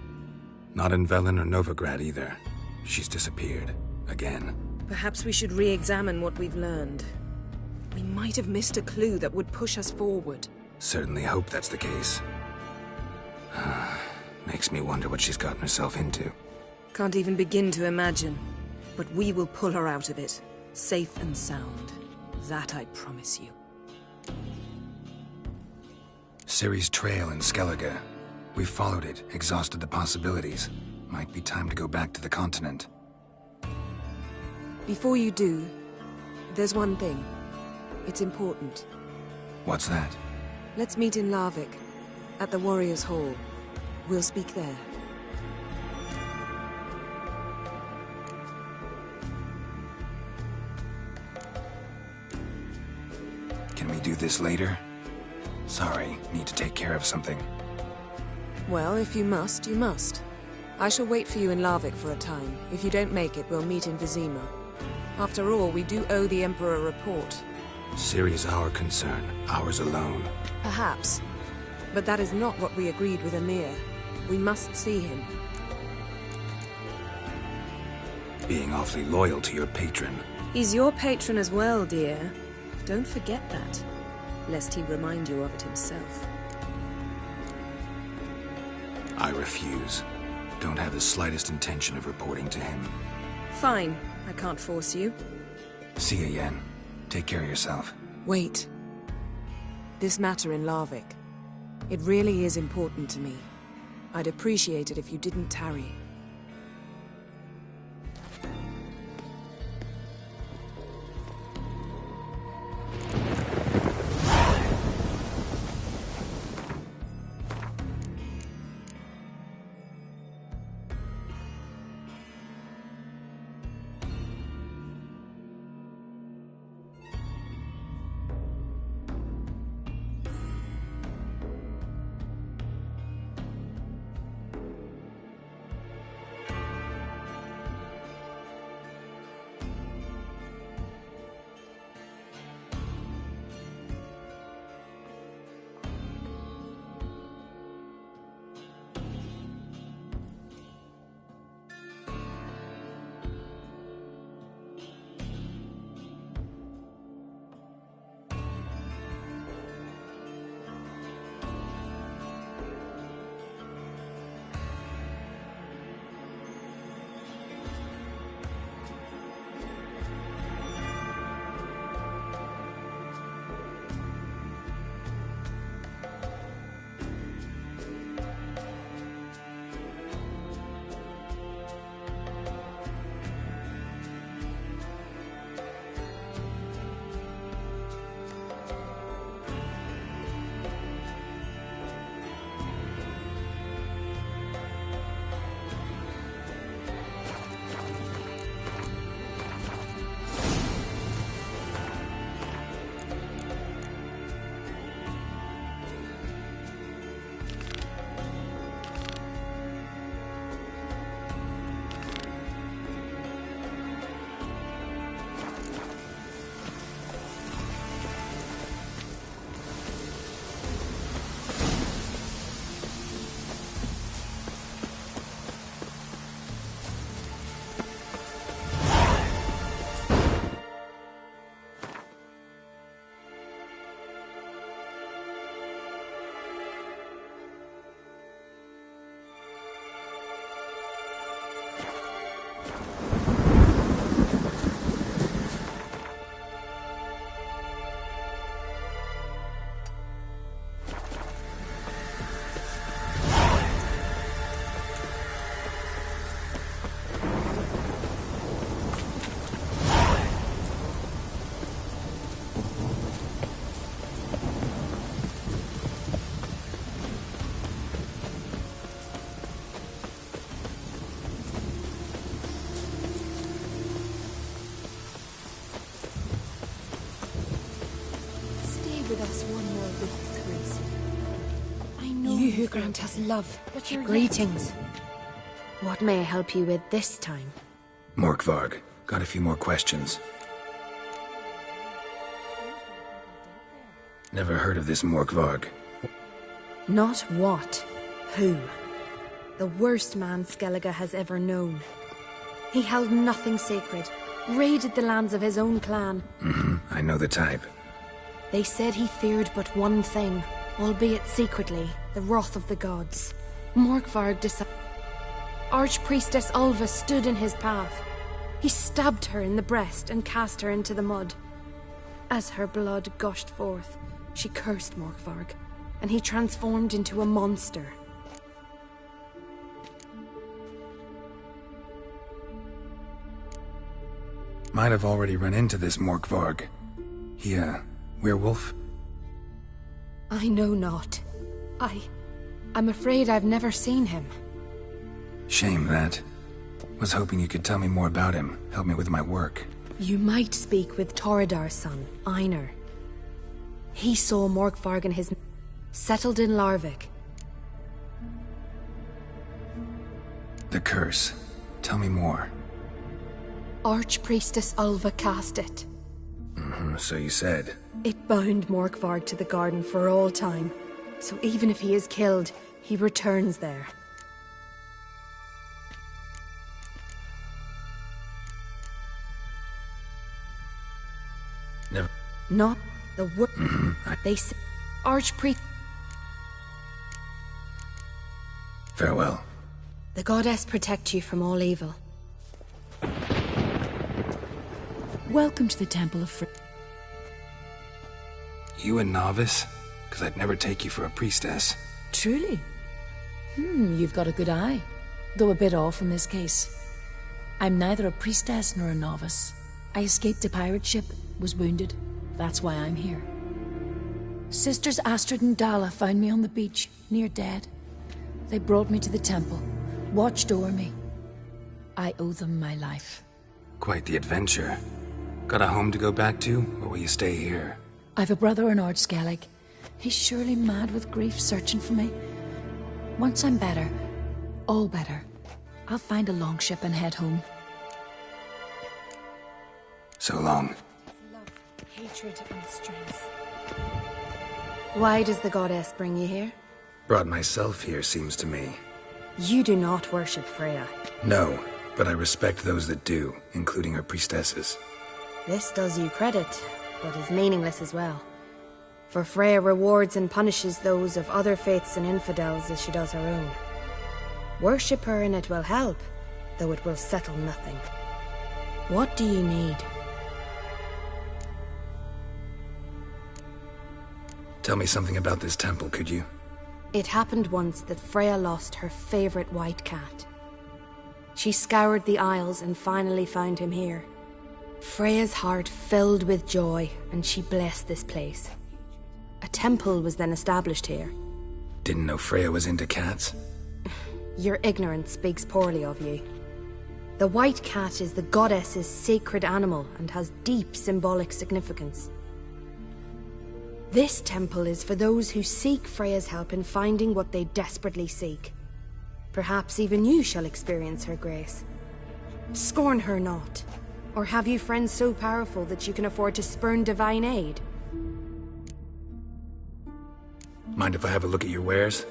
Not in Velen or Novigrad either. She's disappeared. Again. Perhaps we should re-examine what we've learned. We might have missed a clue that would push us forward. Certainly hope that's the case. Makes me wonder what she's gotten herself into. Can't even begin to imagine. But we will pull her out of it. Safe and sound. That I promise you. Ciri's trail in Skellige. We've followed it, exhausted the possibilities. Might be time to go back to the continent. Before you do, there's one thing. It's important. What's that? Let's meet in Larvik, at the Warriors' Hall. We'll speak there. Can we do this later? Sorry, need to take care of something. Well, if you must, you must. I shall wait for you in Larvik for a time. If you don't make it, we'll meet in Vizima. After all, we do owe the Emperor a report. Ciri's our concern, ours alone. Perhaps. But that is not what we agreed with Emir. We must see him. Being awfully loyal to your patron. He's your patron as well, dear. Don't forget that, lest he remind you of it himself. I refuse. Don't have the slightest intention of reporting to him. Fine. I can't force you. See you, Yen. Take care of yourself. Wait. This matter in Larvik. It really is important to me. I'd appreciate it if you didn't tarry. With us one more week, Teresa. I know You who grant us love, but you're greetings. What may I help you with this time? Morkvarg, got a few more questions. Never heard of this Morkvarg. Not what, who. The worst man Skellige has ever known. He held nothing sacred, raided the lands of his own clan. I know the type. They said he feared but one thing, albeit secretly, the wrath of the gods. Morkvarg decided. Archpriestess Ulva stood in his path. He stabbed her in the breast and cast her into the mud. As her blood gushed forth, she cursed Morkvarg, and he transformed into a monster. Might have already run into this Morkvarg. He, werewolf? I know not. I'm afraid I've never seen him. Shame that. Was hoping you could tell me more about him, help me with my work. You might speak with Toredar's son, Einar. He saw Morkvarg and his settled in Larvik. The curse. Tell me more. Archpriestess Ulva cast it. So you said. It bound Morkvarg to the garden for all time. So even if he is killed, he returns there. Never. Not the word. They say Archpriest. Farewell. The goddess protect you from all evil. Welcome to the Temple of You a novice? Because I'd never take you for a priestess. Truly? You've got a good eye. Though a bit off in this case. I'm neither a priestess nor a novice. I escaped a pirate ship, was wounded. That's why I'm here. Sisters Astrid and Dala found me on the beach, near dead. They brought me to the temple, watched over me. I owe them my life. Quite the adventure. Got a home to go back to, or will you stay here? I've a brother in Ard Skellig. He's surely mad with grief searching for me. Once I'm better, all better, I'll find a longship and head home. So long. Love, hatred, and strength. Why does the goddess bring you here? Brought myself here, seems to me. You do not worship Freya. No, but I respect those that do, including her priestesses. This does you credit, but is meaningless as well. For Freya rewards and punishes those of other faiths and infidels as she does her own. Worship her and it will help, though it will settle nothing. What do you need? Tell me something about this temple, could you? It happened once that Freya lost her favorite white cat. She scoured the Isles and finally found him here. Freya's heart filled with joy, and she blessed this place. A temple was then established here. Didn't know Freya was into cats. Your ignorance speaks poorly of you. The white cat is the goddess's sacred animal and has deep symbolic significance. This temple is for those who seek Freya's help in finding what they desperately seek. Perhaps even you shall experience her grace. Scorn her not. Or have you friends so powerful that you can afford to spurn divine aid? Mind if I have a look at your wares?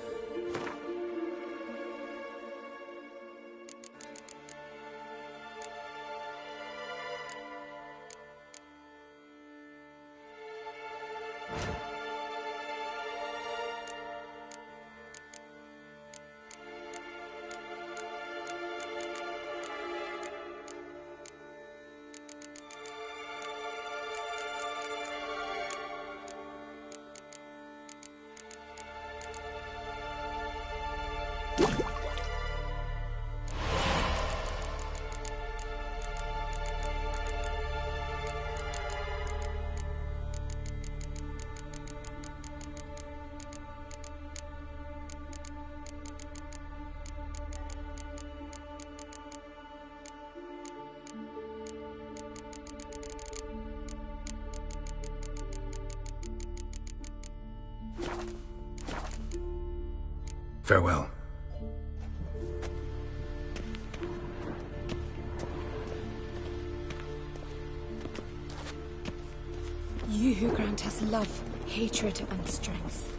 Farewell. You who grant us love, hatred, and strength.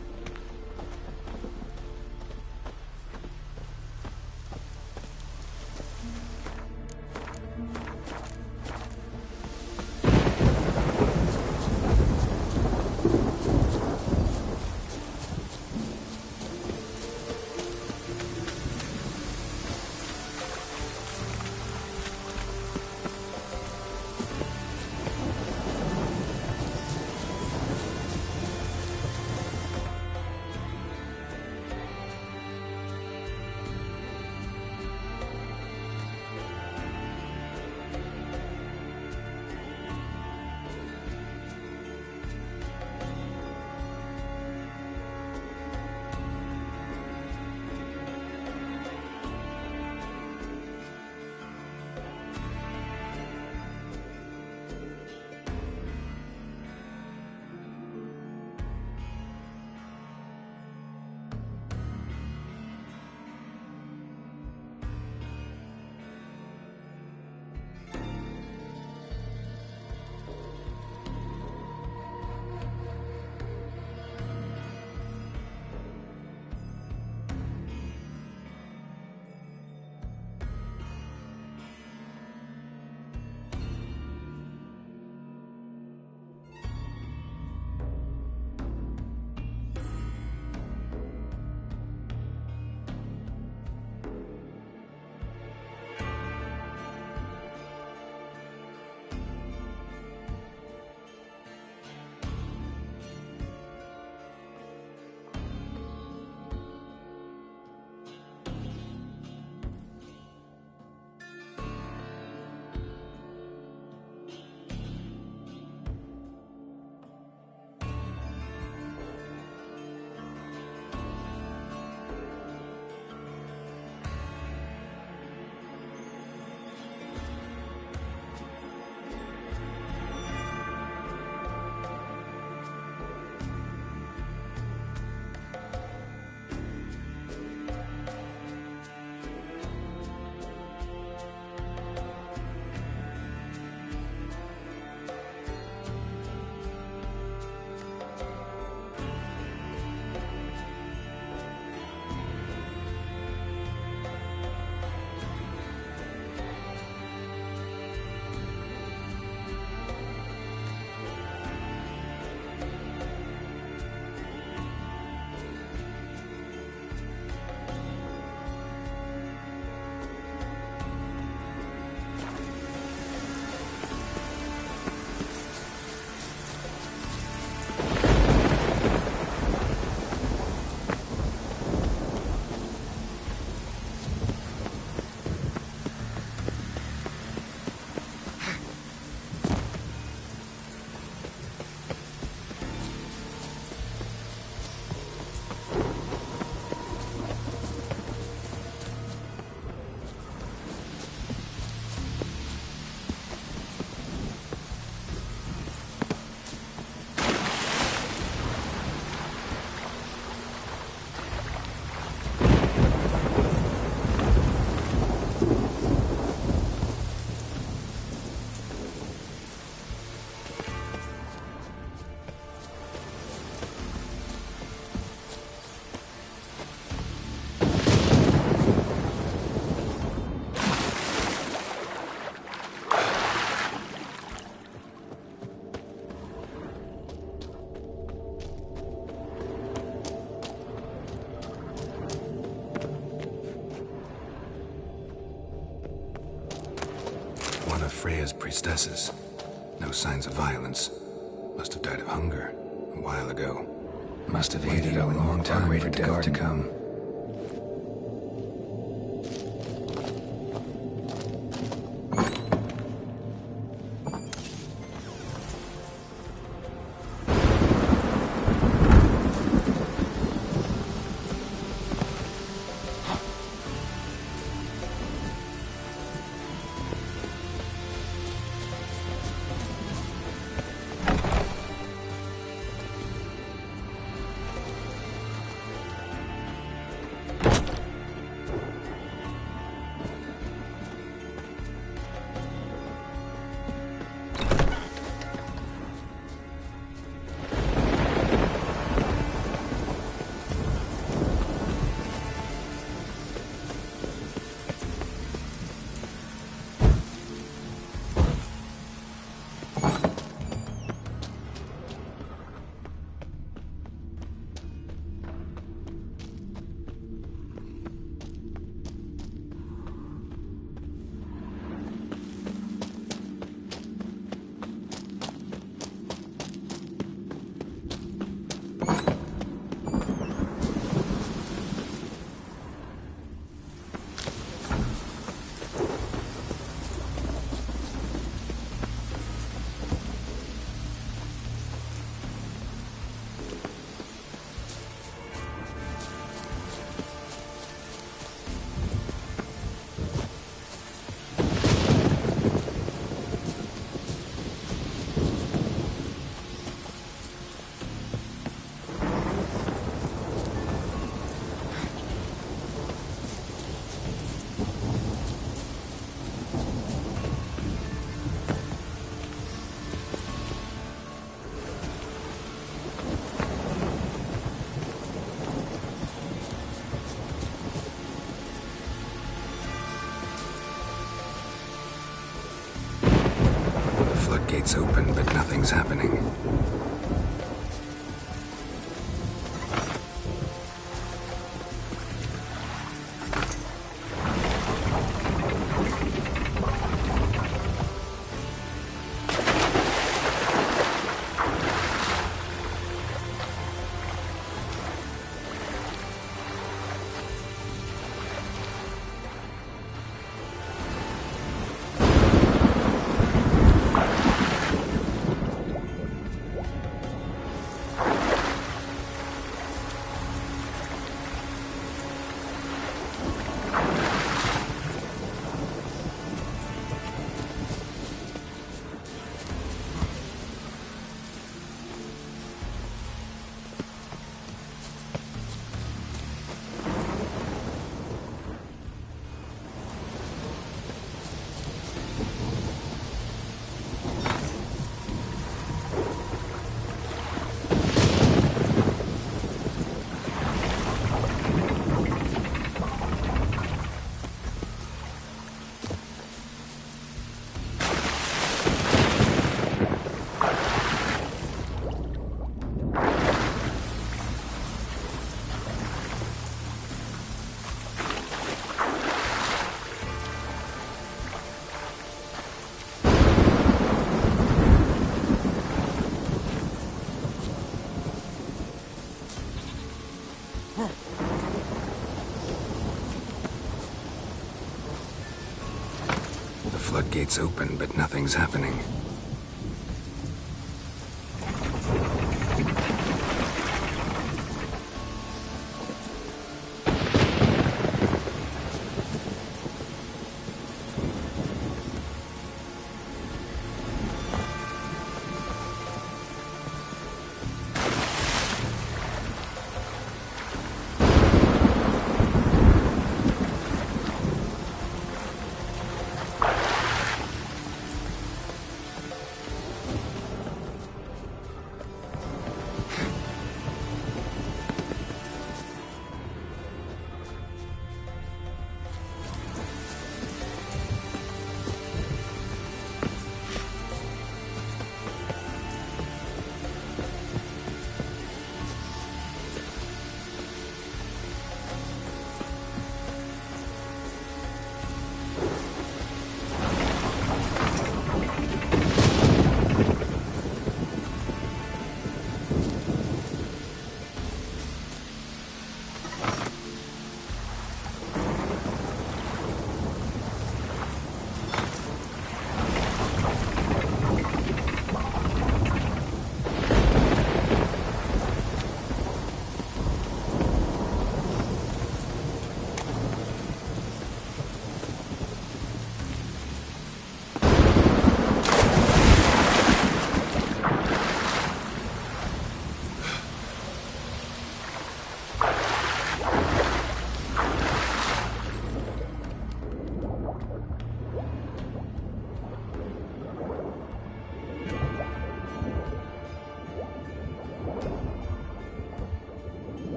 one of Freya's priestesses. No signs of violence. Must have died of hunger a while ago. Must have waited a long time for death to come. Floodgates open, but nothing's happening. The floodgates open, but nothing's happening.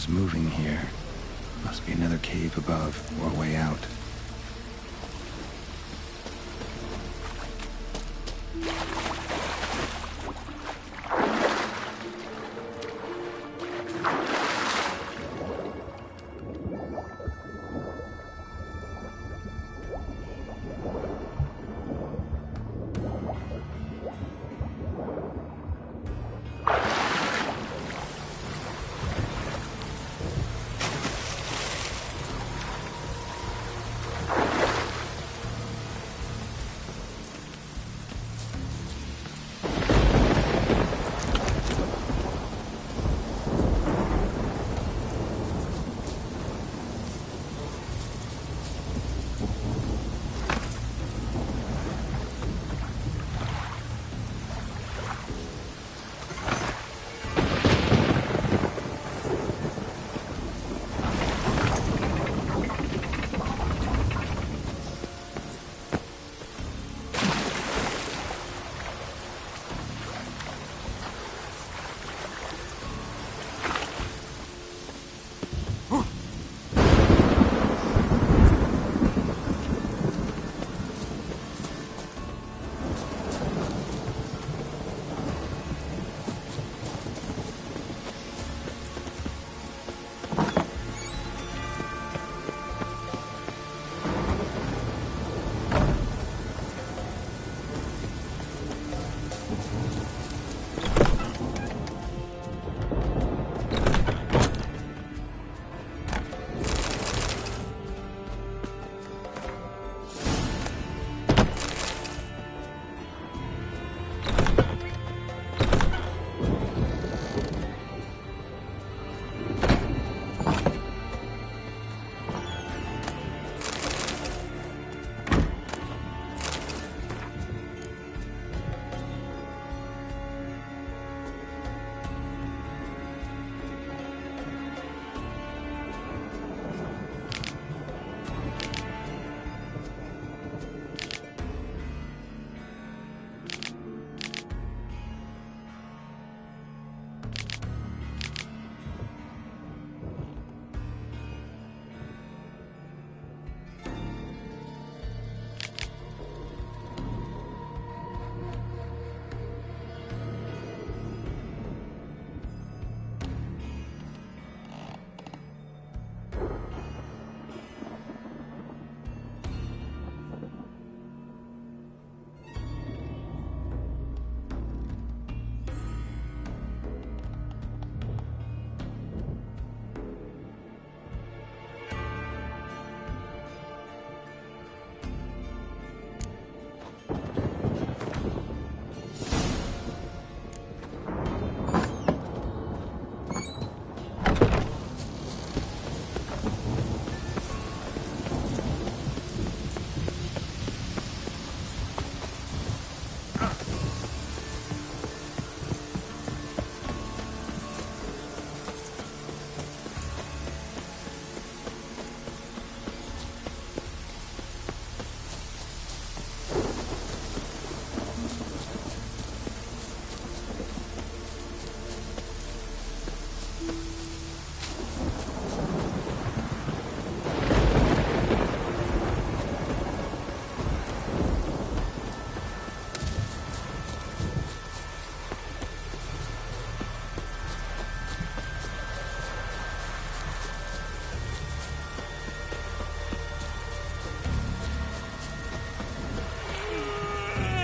Something's moving here. Must be another cave above, or a way out.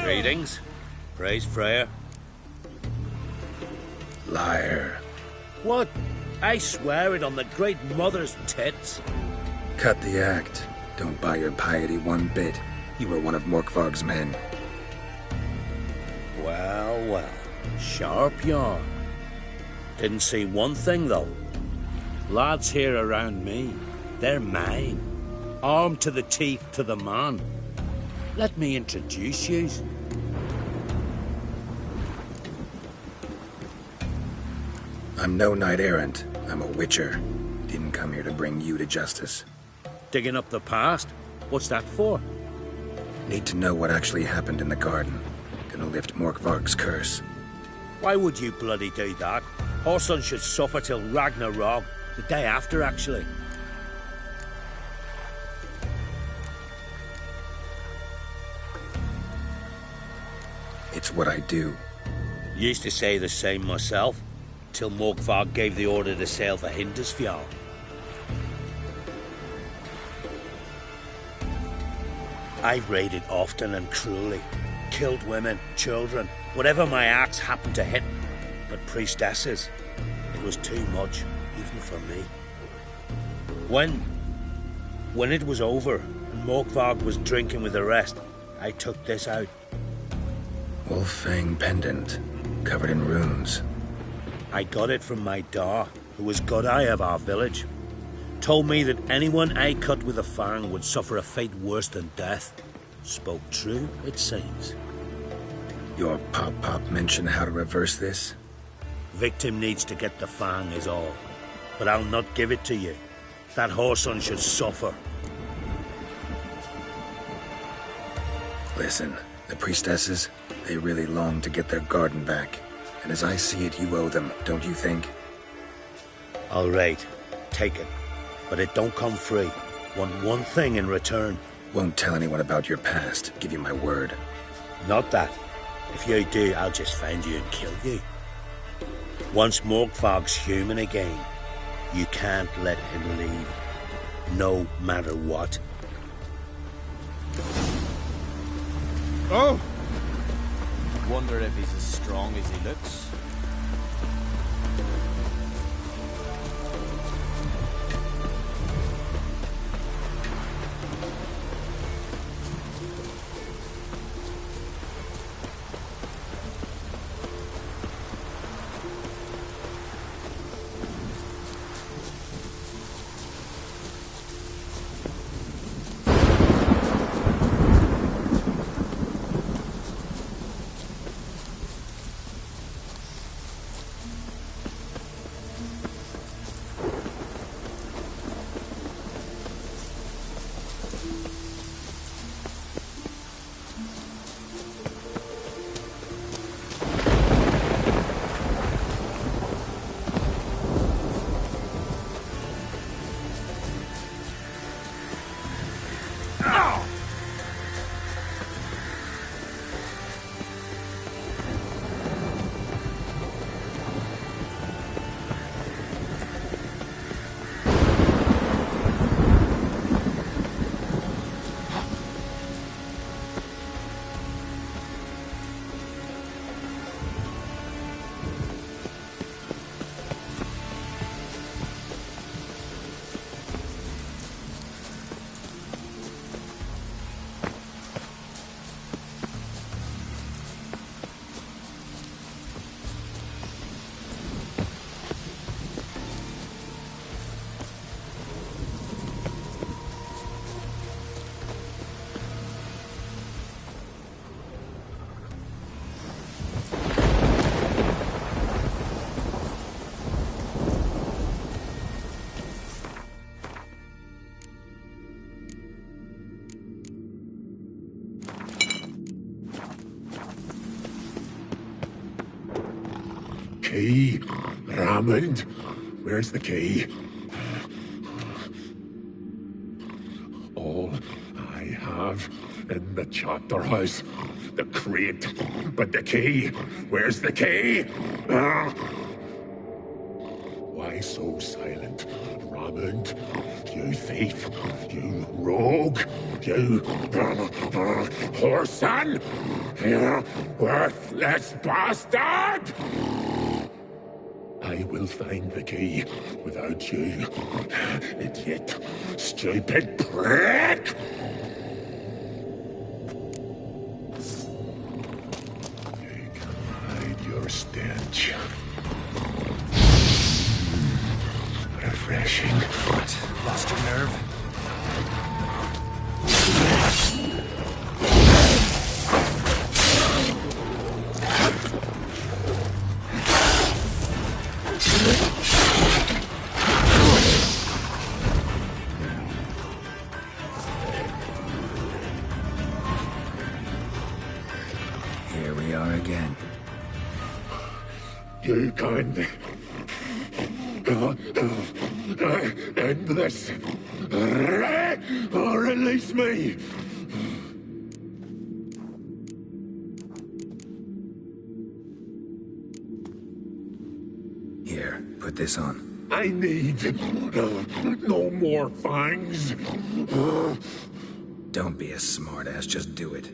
Greetings. Praise Freya. Liar. What? I swear it on the Great Mother's tits. Cut the act. Don't buy your piety one bit. You were one of Morkvarg's men. Well, well. Sharp yarn. Didn't see one thing, though. Lads here around me, they're mine. Armed to the teeth to the man. Let me introduce yous. I'm no knight-errant. I'm a witcher. Didn't come here to bring you to justice. Digging up the past? What's that for? Need to know what actually happened in the garden. Gonna lift Morkvarg's curse. Why would you bloody do that? Our son should suffer till Ragnarok. The day after, actually. It's what I do. Used to say the same myself, till Morkvarg gave the order to sail for Hindisfjall. I've raided often and cruelly, killed women, children, whatever my axe happened to hit. But priestesses, it was too much, even for me. When it was over, and Morkvarg was drinking with the rest, I took this out. Wolf-fang pendant, covered in runes. I got it from my da, who was Godai of our village. Told me that anyone I cut with a fang would suffer a fate worse than death. Spoke true, it seems. Your pop-pop mentioned how to reverse this? Victim needs to get the fang is all. But I'll not give it to you. That whoreson should suffer. Listen, the priestesses, they really long to get their garden back. And as I see it, you owe them, don't you think? All right, take it. But it don't come free. Want one thing in return. Won't tell anyone about your past, give you my word. Not that. If you do, I'll just find you and kill you. Once Morkvarg's human again, you can't let him leave. No matter what. Oh! Wonder if he's as strong as he looks. Key, Raymond, where's the key? All I have in the chapter house, the crate, but the key, where's the key? Why so silent, Raymond? You thief, you rogue, you whoreson, you worthless bastard! I will find the key without you, idiot, stupid prick! You can hide your stench. Refreshing. What? Lost your nerve? Here we are again. You can End this. Or release me. Here, put this on. I need no more fangs. Don't be a smartass, just do it.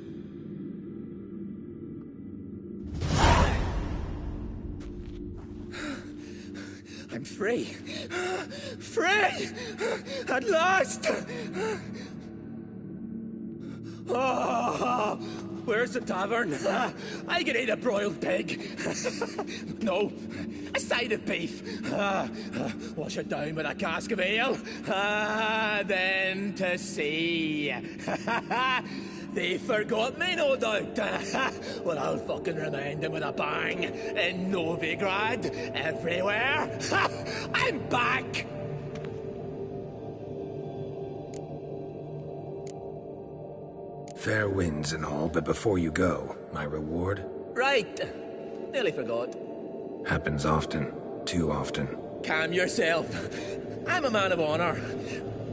I'm free. Free! At last! Oh, where's the tavern? I can eat a broiled pig. No, a side of beef. Wash it down with a cask of ale. Then to sea. They forgot me, no doubt. Well, I'll fucking remind them with a bang. In Novigrad, everywhere. I'm back! Fair winds and all, but before you go, my reward? Right. Nearly forgot. Happens often. Too often. Calm yourself. I'm a man of honor.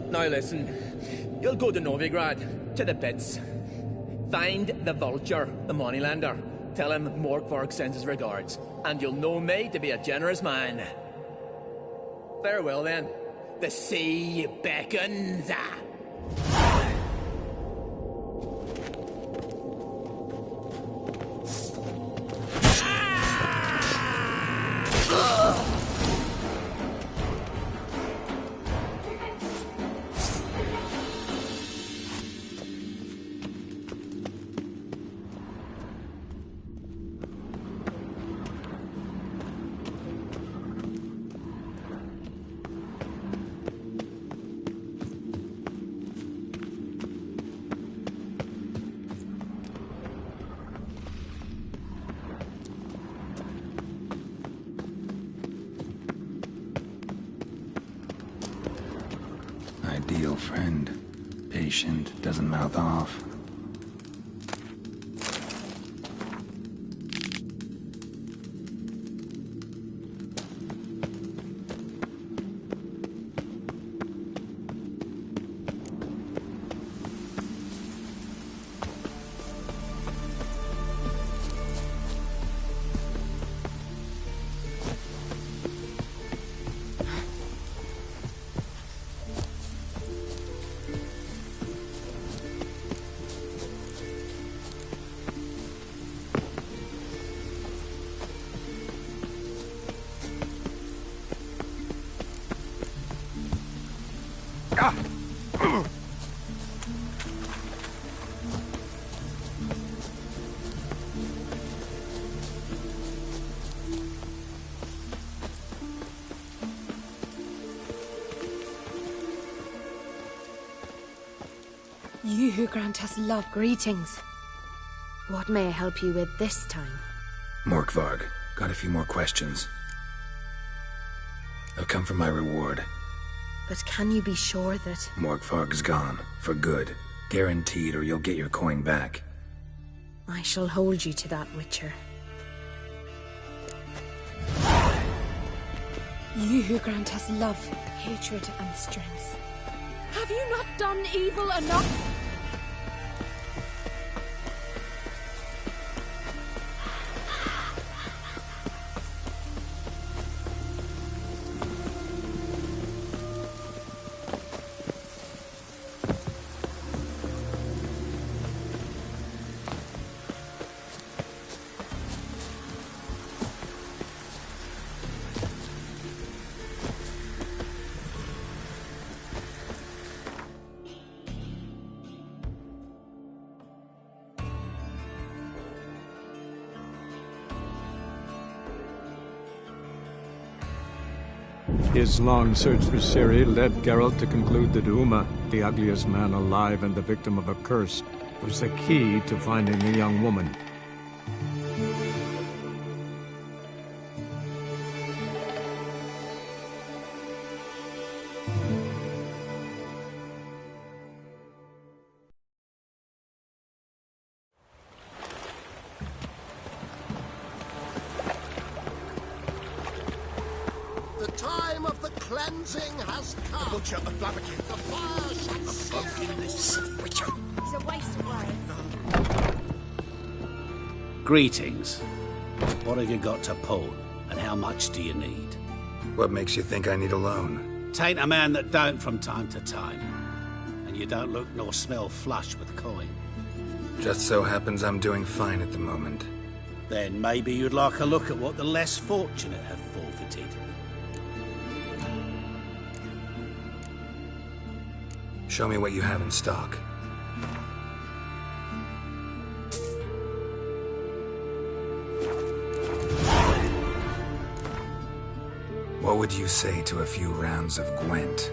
Now listen. You'll go to Novigrad, to the pits. Find the vulture, the moneylender. Tell him Morkvarg sends his regards, and you'll know me to be a generous man. Farewell then. The sea beckons. Ideal friend. Patient, doesn't mouth off. You who grant us love, greetings. What may I help you with this time? Morkvarg, got a few more questions. I've come for my reward. But can you be sure that... Morkvarg's gone, for good. Guaranteed, or you'll get your coin back. I shall hold you to that, Witcher. You who grant us love, hatred, and strength. Have you not done evil enough? His long search for Ciri led Geralt to conclude that Uma, the ugliest man alive and the victim of a curse, was the key to finding the young woman. The time of the cleansing has come. Butcher of Blaviken. The fire shall Folk in this witcher. He's a waste of words. Greetings. What have you got to pull, and how much do you need? What makes you think I need a loan? Tain't a man that don't from time to time. And you don't look nor smell flush with coin. Just so happens I'm doing fine at the moment. Then maybe you'd like a look at what the less fortunate have forfeited. Show me what you have in stock. What would you say to a few rounds of Gwent?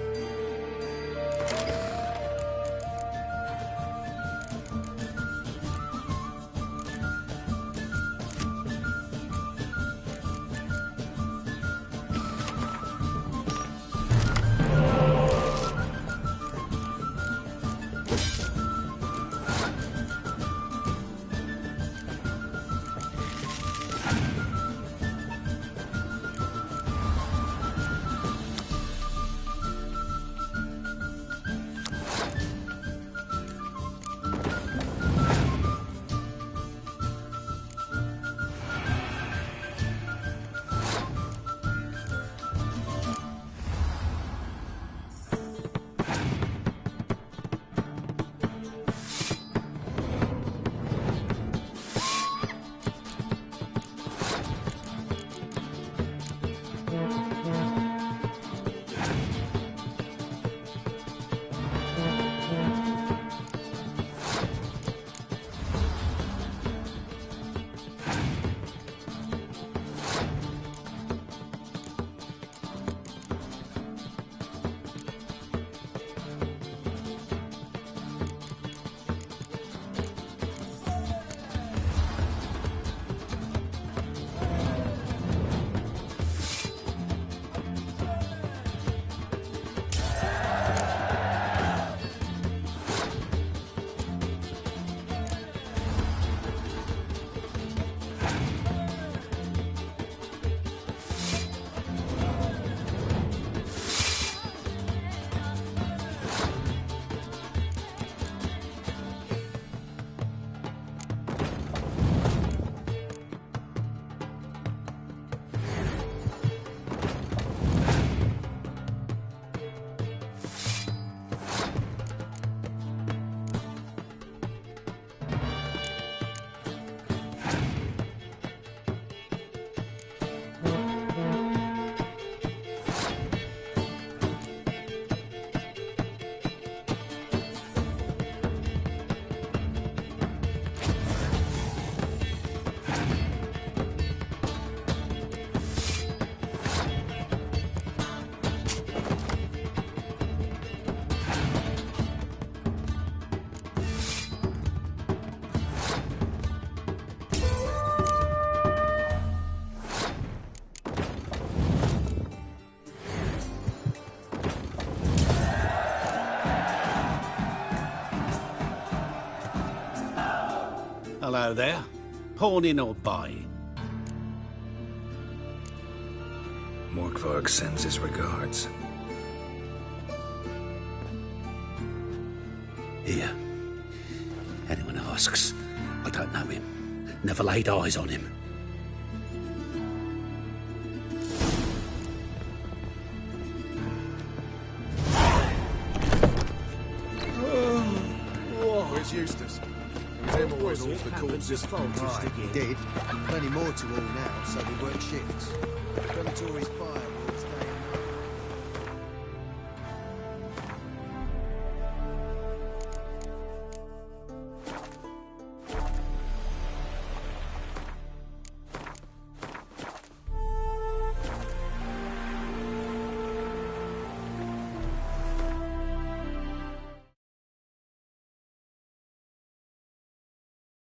Hello there. Pawning or buying? Morkvarg sends his regards. Here. Anyone asks, I don't know him. Never laid eyes on him. Where's Eustace? Him always off the corpses. Right, he did. Plenty more to all now, so we work shifts. Dormitory's fire will stay